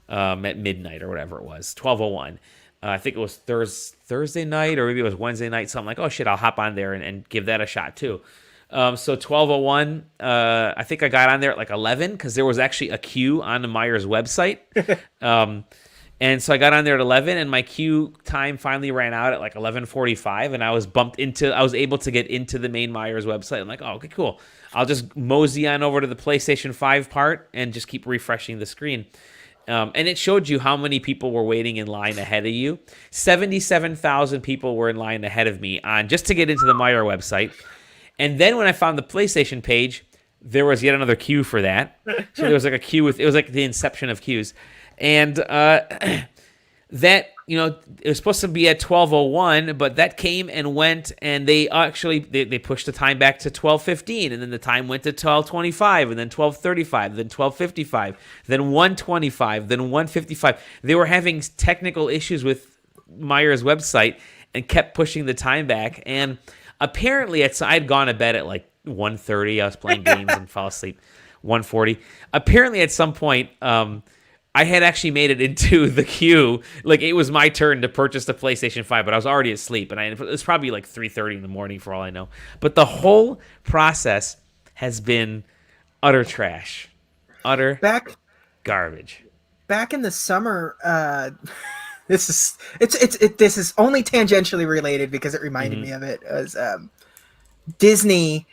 midnight or whatever it was, 12:01. I think it was Thursday night or maybe it was Wednesday night. Something like, oh shit, I'll hop on there and give that a shot too. So 12:01, I think I got on there at like 11 because there was actually a queue on the Meijer's website. And so I got on there at 11 and my queue time finally ran out at like 11:45 and I was able to get into the main Meijer's website. I'm like, oh, okay, cool. I'll just mosey on over to the PlayStation 5 part and just keep refreshing the screen. And it showed you how many people were waiting in line ahead of you. 77,000 people were in line ahead of me just to get into the Meijer website. And then when I found the PlayStation page, there was yet another queue for that. So there was like a queue it was like the inception of queues. And that, it was supposed to be at 12:01, but that came and went, and they actually, they pushed the time back to 12:15, and then the time went to 12:25, and then 12:35, then 12:55, then 1:25, then 1:55. They were having technical issues with Meijer's website and kept pushing the time back, and apparently, I'd gone to bed at like 1:30. I was playing games and fell asleep 1:40. Apparently, at some point, I had actually made it into the queue. Like, it was my turn to purchase the PlayStation 5, but I was already asleep. And it was probably like 3:30 in the morning for all I know. But the whole process has been utter trash. Utter garbage. Back in the summer, this is only tangentially related because it reminded me of it. As Disney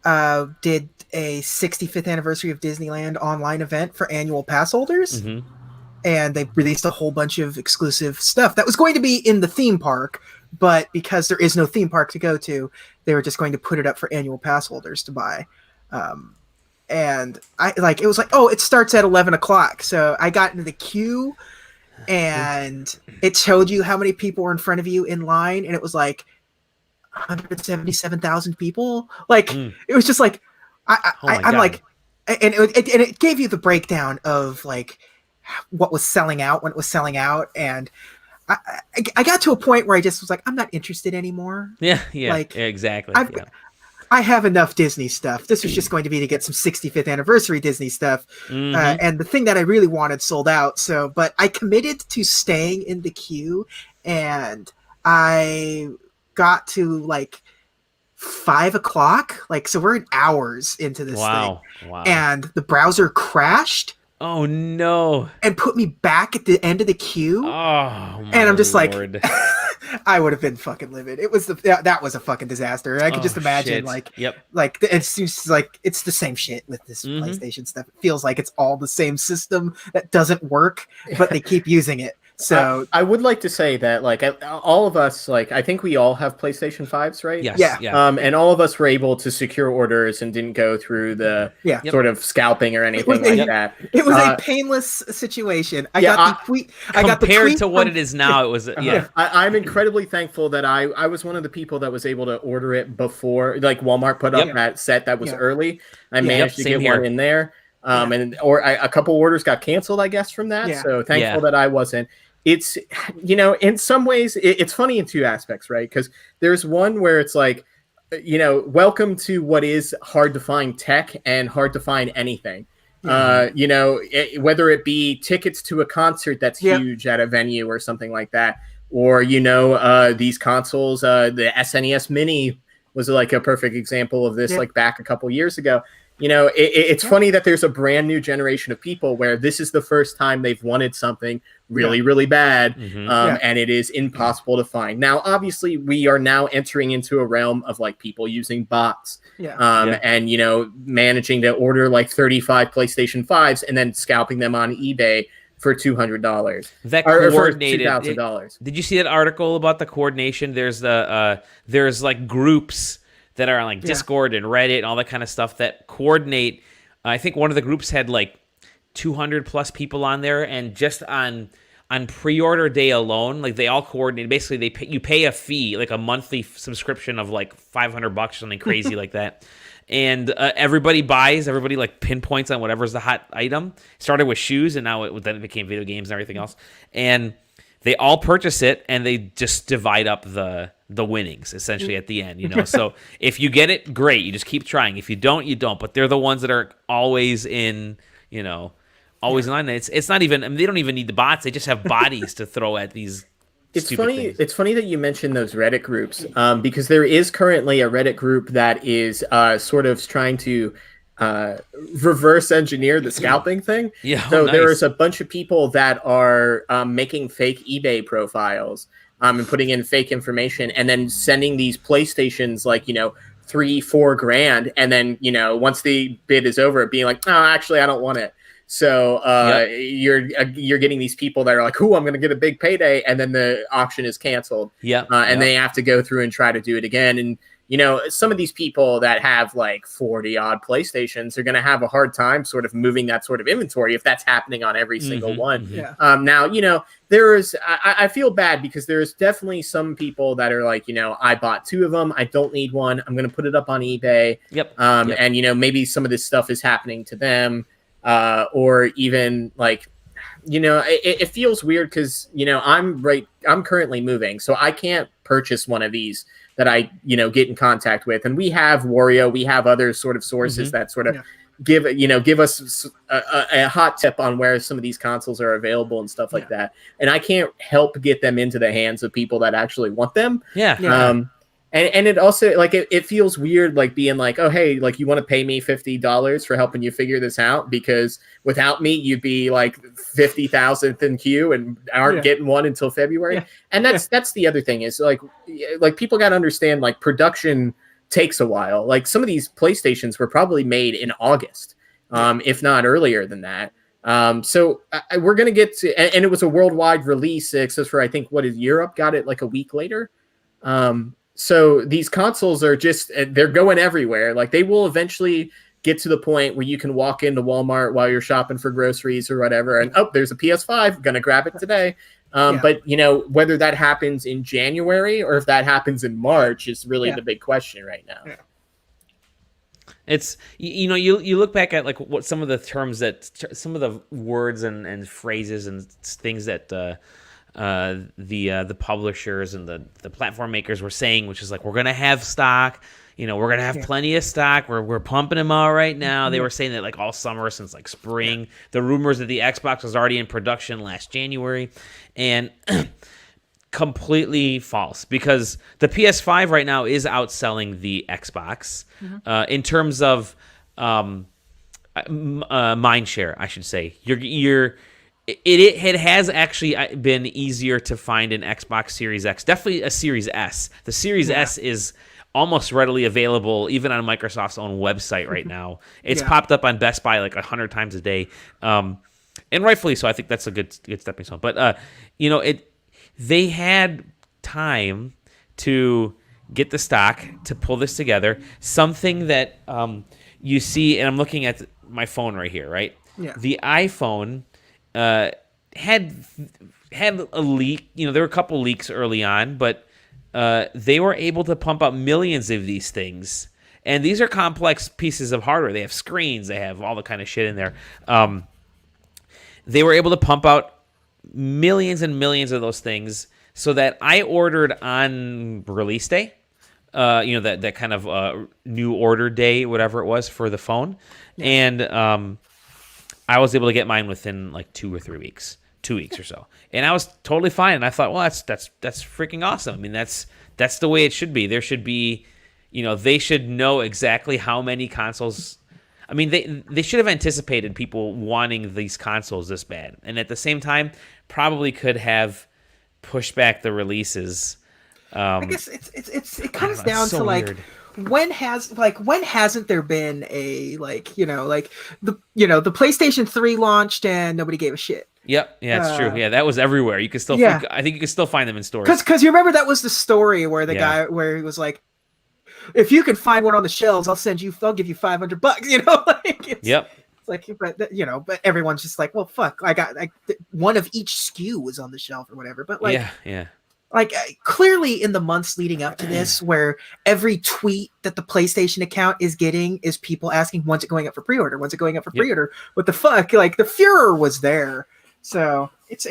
did a 65th anniversary of Disneyland online event for annual pass holders. Mm-hmm. And they released a whole bunch of exclusive stuff that was going to be in the theme park, but because there is no theme park to go to, they were just going to put it up for annual pass holders to buy. And it was like, oh, it starts at 11 o'clock. So I got into the queue and it showed you how many people were in front of you in line. And it was like 177,000 people. It was just like, I'm God. like, and it gave you the breakdown of like what was selling out when it was selling out. And I got to a point where I just was like, I'm not interested anymore. Yeah, exactly. I have enough Disney stuff. This was just going to be to get some 65th anniversary Disney stuff. Mm-hmm. And the thing that I really wanted sold out. So, but I committed to staying in the queue, and I got to like 5 o'clock. So we're hours into this thing. Wow. And the browser crashed. Oh no. And put me back at the end of the queue. Oh, my and I'm just Lord. like, I would have been fucking livid. It was that was a fucking disaster. I could just imagine shit. it's the same shit with this PlayStation stuff. It feels like it's all the same system that doesn't work, but they keep using it. So I would like to say that all of us, I think we all have PlayStation 5s, right? Yes. Yeah. And all of us were able to secure orders and didn't go through the sort of scalping or anything that. It was a painless situation. I got the tweet compared to what it is now. It was I'm incredibly thankful that I was one of the people that was able to order it before Walmart put up that set that was early. I managed to get one in there. A couple orders got canceled, I guess, from that. So thankful that I wasn't. It's, in some ways, it's funny in two aspects, right? Because there's one where it's like, welcome to what is hard to find tech and hard to find anything. Whether it be tickets to a concert that's huge at a venue or something like that, or, these consoles, the SNES Mini was a perfect example of this, back a couple years ago. It's funny that there's a brand new generation of people where this is the first time they've wanted something really, really bad, and it is impossible to find. Now, obviously, we are now entering into a realm of people using bots, and managing to order 35 PlayStation 5s and then scalping them on eBay for $200. That coordinated $2,000. Did you see that article about the coordination? There's there's groups that are on Discord and Reddit and all that kind of stuff that coordinate. I think one of the groups had 200 plus people on there, and just on pre-order day alone, they all coordinate. Basically, you pay a fee, a monthly subscription of $500 or something crazy like that. And everybody pinpoints on whatever's the hot item. Started with shoes, and now then it became video games and everything else. And they all purchase it, and they just divide up the winnings essentially at the end. So if you get it, great, you just keep trying. If you don't, you don't. But they're the ones that are always in always in line. It's not even, they don't even need the bots. They just have bodies to throw at these. It's funny that you mentioned those Reddit groups, because there is currently a Reddit group that is sort of trying to reverse engineer the scalping thing. So nice. There is a bunch of people that are making fake eBay profiles and putting in fake information, and then sending these PlayStations $3-4 grand, and then once the bid is over, being like, oh, actually I don't want it. So you're getting these people that are like, "Ooh, I'm going to get a big payday," and then the auction is canceled. And they have to go through and try to do it again. And some of these people that have 40 odd PlayStations are going to have a hard time sort of moving that sort of inventory if that's happening on every single one. Now, I feel bad because there's definitely some people that are I bought 2 of them. I don't need one. I'm going to put it up on eBay. And, maybe some of this stuff is happening to them. Or even it feels weird because, I'm currently moving, so I can't purchase one of these that I, get in contact with. And we have Wario, we have other sort of sources that sort of give us a hot tip on where some of these consoles are available and stuff like that. And I can't help get them into the hands of people that actually want them. And it also it feels weird being oh, hey, you want to pay me $50 for helping you figure this out, because without me you'd be 50,000th in queue and aren't getting one until February. And that's the other thing is people got to understand production takes a while. Like some of these PlayStations were probably made in August, if not earlier than that. So we're going to get to, and it was a worldwide release, except for I think Europe got it like a week later. So these consoles are just, they're going everywhere. Like they will eventually get to the point where you can walk into Walmart while you're shopping for groceries or whatever. And there's a PS5, going to grab it today. But whether that happens in January or if that happens in March is really the big question right now. Yeah. It's you look back at like what some of the terms some of the words and phrases and things that the publishers and the platform makers were saying, which is like, we're gonna have stock, we're gonna have plenty of stock, we're pumping them out right now. They were saying that like all summer since like spring. The rumors that the Xbox was already in production last January, and completely false, because the PS5 right now is outselling the Xbox in terms of mind share, I should say. It has actually been easier to find an Xbox Series X, definitely a Series S. The Series S is almost readily available even on Microsoft's own website right now. It's popped up on Best Buy like 100 times a day, and rightfully so. I think that's a good stepping stone. But they had time to get the stock to pull this together. Something that you see, and I'm looking at my phone right here, right? Yeah. The iPhone had a leak. There were a couple leaks early on, but they were able to pump out millions of these things. And these are complex pieces of hardware. They have screens. They have all the kind of shit in there. They were able to pump out millions and millions of those things, so that I ordered on release day, that kind of new order day, whatever it was for the phone, and I was able to get mine within like 2 or 3 weeks, 2 weeks or so, and I was totally fine. And I thought, well, that's freaking awesome. I mean, that's the way it should be. There should be, they should know exactly how many consoles. I mean, they should have anticipated people wanting these consoles this bad, and at the same time, probably could have pushed back the releases. I guess it comes down so to like weird. when hasn't there been a the PlayStation 3 launched and nobody gave a shit. Yep, yeah, it's true. Yeah, that was everywhere. You could still, I think you could still find them in stores. Because you remember that was the story where the guy where he was like, if you can find one on the shelves, I'll give you $500. Yep. It's like, but everyone's just like, well, fuck, I got one of each SKU was on the shelf or whatever. But clearly in the months leading up to this, where every tweet that the PlayStation account is getting is people asking, when's it going up for pre-order? When's it going up for pre-order? What the fuck? Like the furor was there. So it's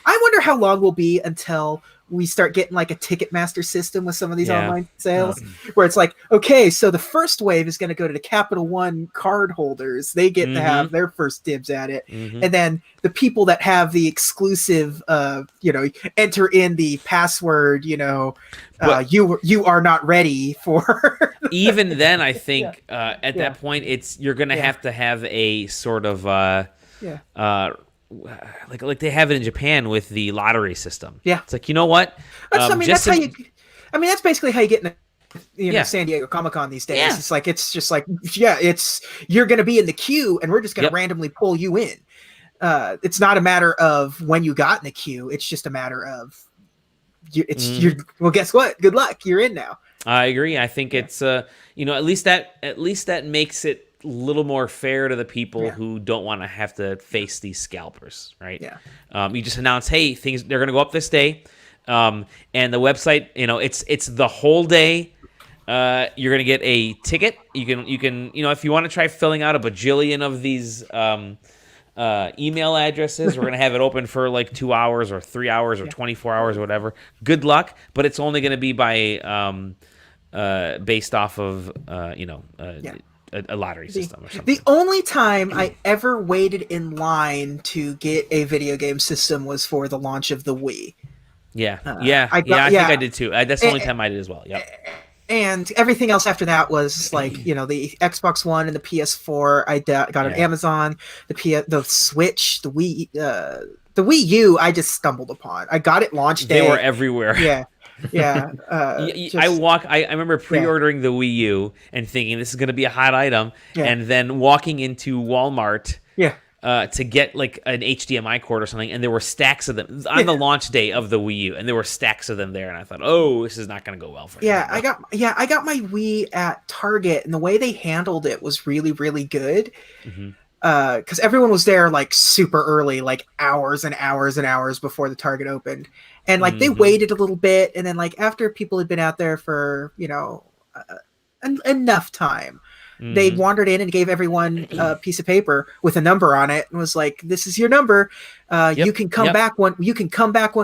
I wonder how long will be until we start getting like a Ticketmaster system with some of these online sales, where it's like, okay, so the first wave is going to go to the Capital One card holders. They get to have their first dibs at it. And then the people that have the exclusive, enter in the password, you are not ready for. Even then, I think at that point, you're going to have a sort of like they have it in Japan with the lottery system. Yeah, it's like, you know what? That's basically how you get in San Diego Comic-Con these days. Yeah. You're going to be in the queue, and we're just going to randomly pull you in. It's not a matter of when you got in the queue. It's just a matter of well, guess what? Good luck. You're in now. I agree. I think it's at least that makes it a little more fair to the people who don't want to have to face these scalpers, right? Yeah. You just announce, hey, they're going to go up this day, and the website, it's the whole day. You're going to get a ticket. You can if you want to try filling out a bajillion of these email addresses, we're going to have it open for like 2 hours or 3 hours or 24 hours or whatever. Good luck, but it's only going to be by based off of a lottery system or something. The only time I ever waited in line to get a video game system was for the launch of the Wii. I think I did too. That's the only time I did as well. Yep. And everything else after that was like, the Xbox One and the PS4 I got on Amazon, the Switch, the Wii U I just stumbled upon. I got it launch day. They were everywhere. Yeah. Yeah. I remember pre-ordering the Wii U and thinking this is going to be a hot item, and then walking into Walmart. Yeah. To get like an HDMI cord or something, and there were stacks of them on the launch day of the Wii U, and there were stacks of them there, and I thought, oh, this is not going to go well for me. I got my Wii at Target, and the way they handled it was really, really good. Because everyone was there like super early, like hours and hours and hours before the Target opened, and like they waited a little bit, and then like after people had been out there for enough time. They wandered in and gave everyone a piece of paper with a number on it and was like, "This is your number. You can come back when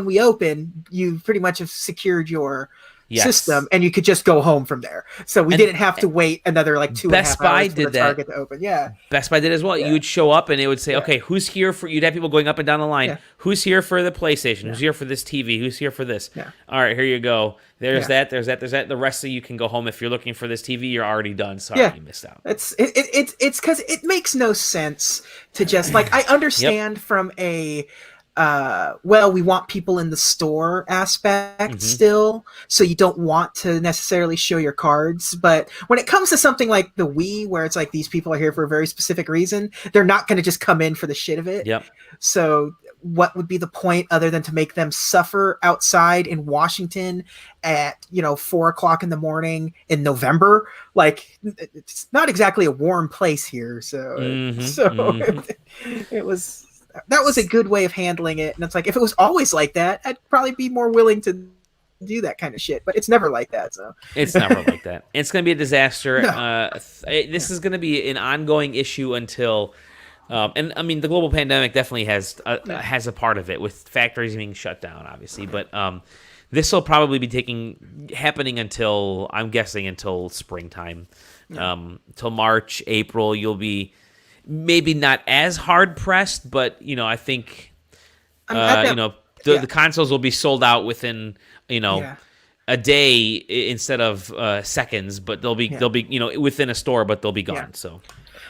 we open. You pretty much have secured your system, and you could just go home from there." So we didn't have to wait another like 2.5 hours for the Target to open. Yeah, Best Buy did as well. You would show up and it would say, "Okay, who's here for?" You'd have people going up and down the line. Who's here for the PlayStation? Who's here for this TV? Who's here for this? All right, here you go. There's that. There's that. The rest of you can go home. If you're looking for this TV, you're already done. Sorry, you missed out. It's because it makes no sense to just like I understand from a we want people in the store aspect still, so you don't want to necessarily show your cards. But when it comes to something like the Wii, where it's like these people are here for a very specific reason, they're not going to just come in for the shit of it. So what would be the point other than to make them suffer outside in Washington at 4:00 in the morning in November? Like, it's not exactly a warm place here, so it was. That was a good way of handling it, and it's like if it was always like that, I'd probably be more willing to do that kind of shit. But it's never like that, so it's never like that. It's going to be a disaster. This is going to be an ongoing issue until, and I mean, the global pandemic definitely has a part of it with factories being shut down, obviously. But this will probably be happening until I'm guessing until springtime, till March, April. You'll be. Maybe not as hard pressed, but I think the consoles will be sold out within a day instead of seconds. But they'll be within a store, but they'll be gone. So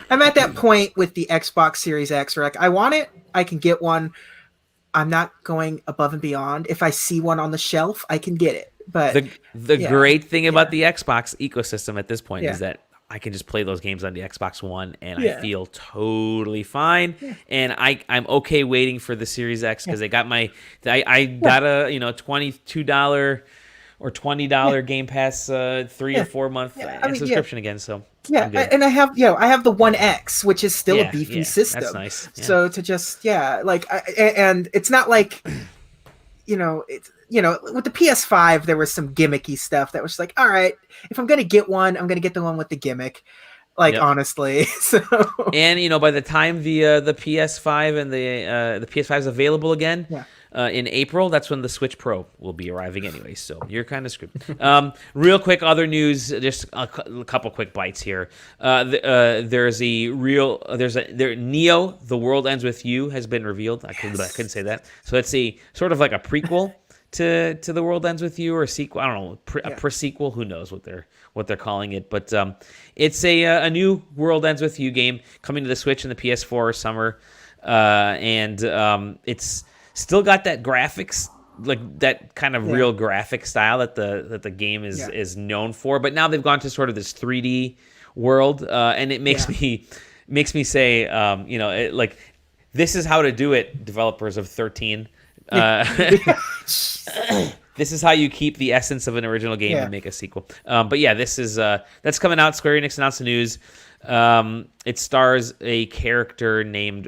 I'm at that point with the Xbox Series X, where like I want it, I can get one. I'm not going above and beyond. If I see one on the shelf, I can get it. But the great thing about the Xbox ecosystem at this point is that I can just play those games on the Xbox One, and I feel totally fine. And I'm okay waiting for the Series X because I got I got a $22 or $20 Game Pass 3 or 4 month subscription again. So and I have the One X, which is still a beefy system. That's nice. So to just and it's not like with the PS5, there was some gimmicky stuff that was like, all right, if I'm going to get one, I'm going to get the one with the gimmick. Honestly. So and by the time the PS5 and the PS5 is available again in April, that's when the Switch Pro will be arriving anyway. So you're kind of screwed. Real quick, other news, just a couple quick bites here. There's Neo: The World Ends with You has been revealed. I couldn't say that. So it's a sort of like a prequel to The World Ends with You, or a sequel. I don't know, a pre-sequel. Who knows what they're calling it? But it's a new World Ends with You game coming to the Switch and the PS4 summer, and it's still got that graphics, like that kind of real graphic style that the game is known for. But now they've gone to sort of this 3D world, and it makes me say, like, this is how to do it, developers of 13. This is how you keep the essence of an original game and make a sequel. But this is that's coming out. Square Enix announced the news. It stars a character named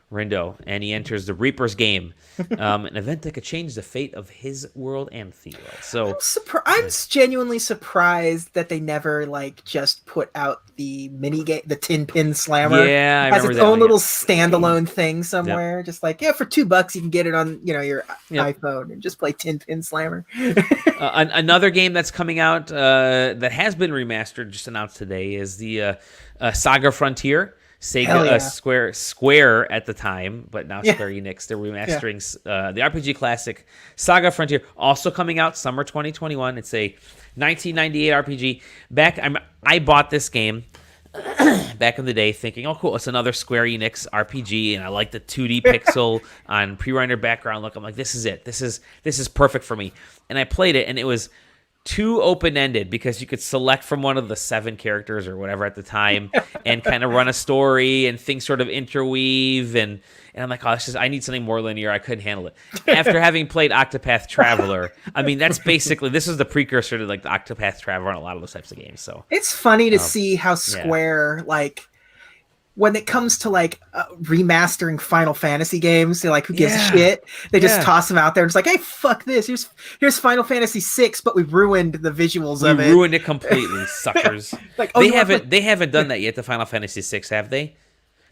Rindo, and he enters the Reaper's game, an event that could change the fate of his world and the world. So I'm genuinely surprised that they never just put out the mini game, the Tin Pin Slammer, as its own little standalone thing somewhere. Just for $2 you can get it on your iPhone and just play Tin Pin Slammer. Another game that's coming out that has been remastered, just announced today, is the Saga Frontier. Sega, Square at the time, but now Square Enix. They're remastering the RPG classic Saga Frontier, also coming out summer 2021. It's a 1998 RPG. I bought this game back in the day thinking, oh, cool, it's another Square Enix RPG, and I like the 2D pixel on pre-rendered background look. I'm like, this is it. This is perfect for me. And I played it, and it was too open-ended because you could select from one of the 7 characters or whatever at the time and kind of run a story, and things sort of interweave, and I'm like, oh, I need something more linear. I couldn't handle it. After having played Octopath Traveler, I mean, this is the precursor to like the Octopath Traveler and a lot of those types of games. So it's funny to see how Square, like, when it comes to like remastering Final Fantasy games, they're like, who gives a shit? They just toss them out there. It's like, hey, fuck this. Here's Final Fantasy VI, but we ruined the visuals of it. We ruined it completely, suckers. Like, they haven't done that yet. The Final Fantasy VI, have they?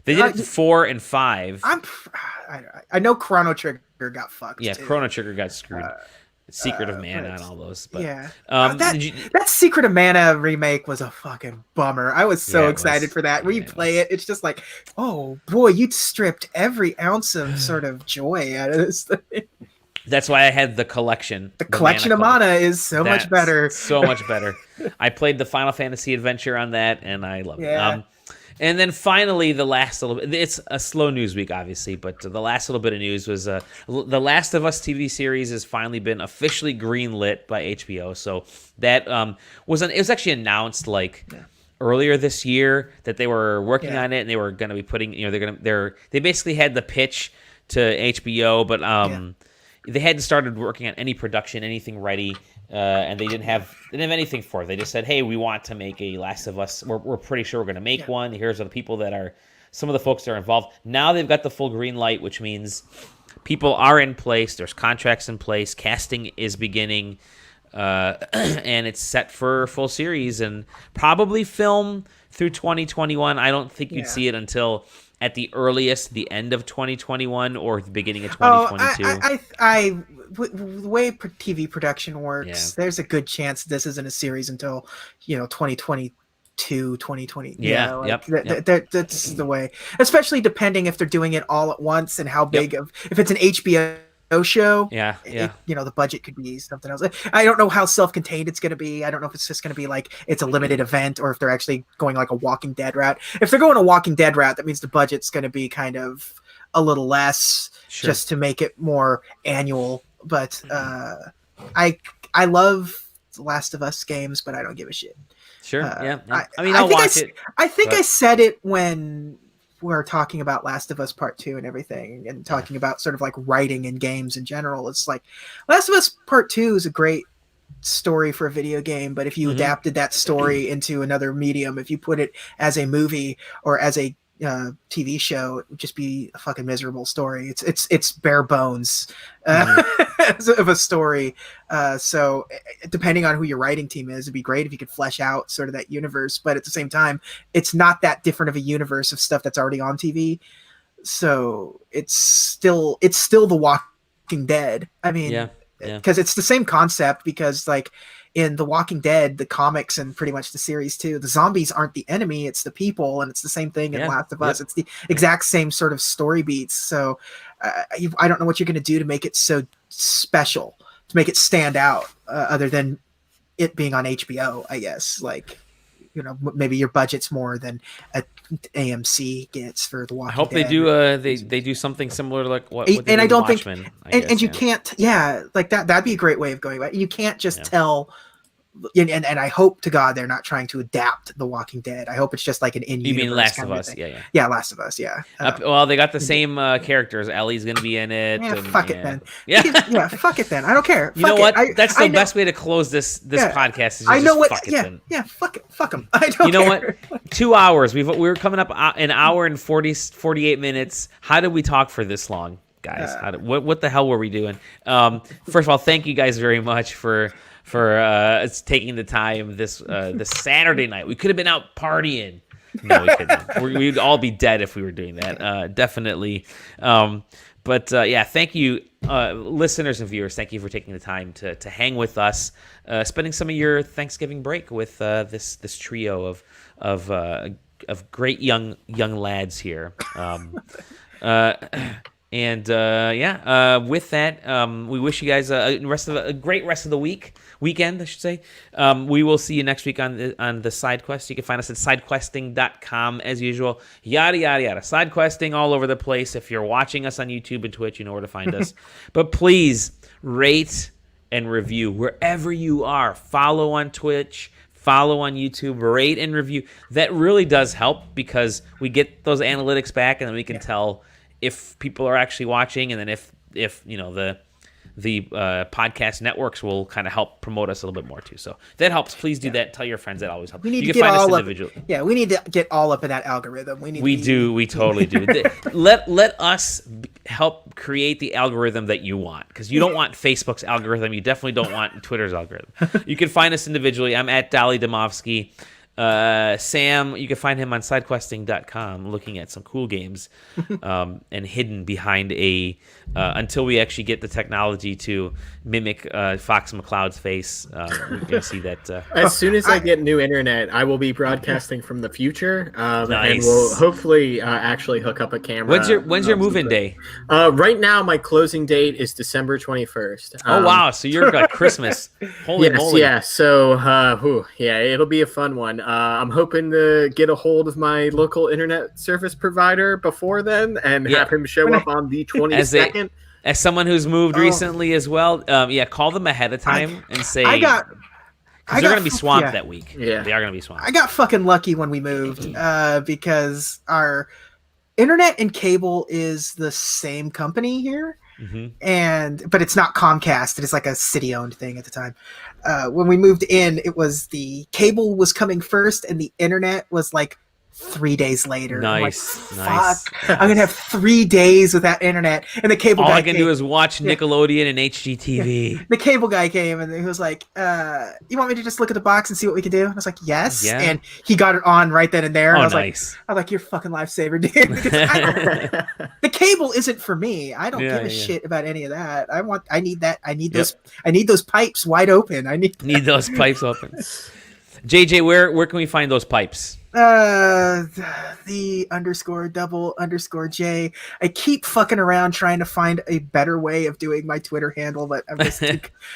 They did it 4 and 5. I know Chrono Trigger got fucked. Yeah, too. Chrono Trigger got screwed. Secret of Mana and all those. But, yeah. That Secret of Mana remake was a fucking bummer. I was so excited for that. When you play it, it's just like, oh boy, you stripped every ounce of sort of joy out of this thing. That's why I had the collection. The collection of Mana is so much better. So much better. I played the Final Fantasy Adventure on that, and I love it. And then finally, the last little bit, it's a slow news week, obviously, but the last little bit of news was the Last of Us TV series has finally been officially greenlit by HBO. So that it was actually announced earlier this year that they were working on it, and they were going to be putting, they basically had the pitch to HBO, but they hadn't started working on any production, anything ready. And they didn't have anything for it. They just said, hey, we want to make a Last of Us. We're pretty sure we're going to make one. Here's the people that are, some of the folks that are involved. Now they've got the full green light, which means people are in place. There's contracts in place. Casting is beginning. And it's set for a full series and probably film through 2021. I don't think you'd see it until at the earliest, the end of 2021 or the beginning of 2022. The way TV production works, there's a good chance this isn't a series until 2022, 2020. That's the way. Especially depending if they're doing it all at once and how big if it's an HBO show. The budget could be something else. I don't know how self-contained it's going to be. I don't know if it's just going to be like it's a limited event or if they're actually going like a Walking Dead route. If they're going a Walking Dead route, that means the budget's going to be kind of a little less just to make it more annual. But I love The Last of Us games, but I don't give a shit. I'll watch it. I think I said it when we were talking about Last of Us Part 2 and everything, and talking about sort of like writing in games in general. It's like Last of Us Part 2 is a great story for a video game, but if you adapted that story into another medium, if you put it as a movie or as a TV show, it would just be a fucking miserable story. It's bare bones of a story. So depending on who your writing team is, it'd be great if you could flesh out sort of that universe. But at the same time, it's not that different of a universe of stuff that's already on TV. So it's still The Walking Dead. I mean, because it's the same concept. Because like in The Walking Dead, the comics and pretty much the series too, the zombies aren't the enemy, it's the people, and it's the same thing in Last of Us. It's the exact same sort of story beats. So I don't know what you're going to do to make it so special, to make it stand out, other than it being on HBO, I guess. Like, maybe your budget's more than AMC gets for The Walking Dead. I hope they do. They do something similar to like what. And I don't Watchmen, think, you can't. Yeah, like that. That'd be a great way of going about it. You can't just tell. And I hope to God they're not trying to adapt The Walking Dead. I hope it's just like an in-universe. You mean Last of Us? Yeah, Last of Us. Yeah. Well, they got the same characters. Ellie's going to be in it. Yeah, fuck it then. Yeah, fuck it then. I don't care. You know what? That's the best way to close this podcast. Is I know what. Fuck it then. Yeah, fuck it. Fuck them. I don't. You know what? 2 hours. We're coming up an hour and 48 minutes. How did we talk for this long, guys? What the hell were we doing? First of all, thank you guys very much for taking the time this Saturday night. We could have been out partying. No, we couldn't. We'd all be dead if we were doing that. Definitely. But thank you, listeners and viewers. Thank you for taking the time to hang with us, spending some of your Thanksgiving break with this trio of great young lads here. And with that, we wish you guys a great rest of the weekend, I should say. We will see you next week on the SideQuest. You can find us at sidequesting.com as usual. Yada yada yada. SideQuesting all over the place. If you're watching us on YouTube and Twitch, you know where to find us. But please rate and review wherever you are. Follow on Twitch. Follow on YouTube, rate and review. That really does help because we get those analytics back, and then we can tell if people are actually watching, and then if the podcast networks will kind of help promote us a little bit more too. So that helps. Please do that. Tell your friends. That always helps. We need you to can get find us all individually. we need to get all up in that algorithm. We totally do. Let us help create the algorithm that you want, because you don't want Facebook's algorithm. You definitely don't want Twitter's algorithm. You can find us individually. I'm at Dolly Domovsky. Sam, you can find him on sidequesting.com looking at some cool games and hidden behind until we actually get the technology to mimic Fox McCloud's face. We're going to see that. As soon as I get new internet, I will be broadcasting from the future, Nice. and we'll hopefully actually hook up a camera. When's your move-in day? Right now, my closing date is December 21st. Oh, wow. So you're like Christmas. Holy moly. Yeah. So, it'll be a fun one. I'm hoping to get a hold of my local internet service provider before then and have him show up on the 22nd. As someone who's moved recently as well, call them ahead of time and say... Because they're going to be swamped that week. Yeah. They are going to be swamped. I got fucking lucky when we moved because our internet and cable is the same company here. Mm-hmm. But it's not Comcast. It is like a city-owned thing at the time. When we moved in, it was the cable was coming first, and the internet was like 3 days later. Nice, I'm like, nice. Fuck, I'm gonna have 3 days without internet, and the cable. All guy I can do is watch Nickelodeon and HGTV. The cable guy came and he was like, "You want me to just look at the box and see what we can do?" And I was like, "Yes." Yeah. And he got it on right then and there. And Oh, I was nice. like, "I'm like, you're a fucking lifesaver, dude." The cable isn't for me. I don't give a shit about any of that. I need that. I need those. I need those pipes wide open. I need those pipes open. JJ, where can we find those pipes? The _double_J. I keep fucking around trying to find a better way of doing my Twitter handle, but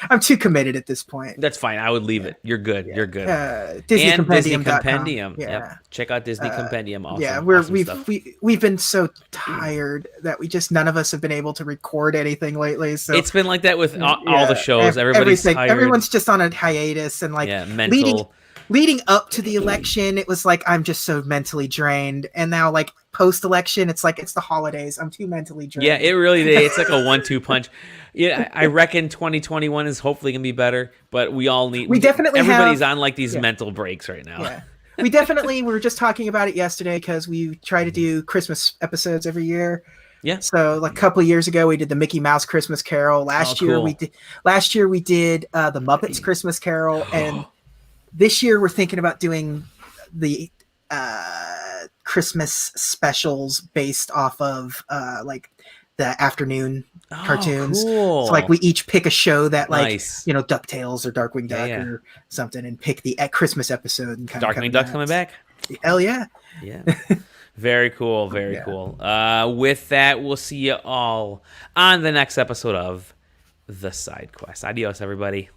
I'm too committed at this point. That's fine. I would leave it. You're good. You're good. Disney Disney Compendium. Compendium. Yeah. Yep. Check out Disney Compendium. Also. Yeah, Awesome we've been so tired that none of us have been able to record anything lately. So it's been like that with all the shows. Everybody's tired. Everyone's just on a hiatus and mental. Leading up to the election, it was like I'm just so mentally drained, and now like post-election, it's like it's the holidays. I'm too mentally drained. Yeah, it really is. It's like a 1-2 punch. Yeah, I reckon 2021 is hopefully gonna be better, but we all need. Everybody's on like these mental breaks right now. Yeah. We were just talking about it yesterday because we try to do Christmas episodes every year. Yeah. So like a couple of years ago, we did the Mickey Mouse Christmas Carol. Last year we did the Muppets Christmas Carol, and this year we're thinking about doing the Christmas specials based off of like the afternoon cartoons. Cool. So like we each pick a show that like Nice. DuckTales or Darkwing Duck or something, and pick the Christmas episode. And Darkwing Duck's coming back. Hell yeah! Yeah. Very cool. Very cool. With that, we'll see you all on the next episode of The SideQuest. Adios, everybody.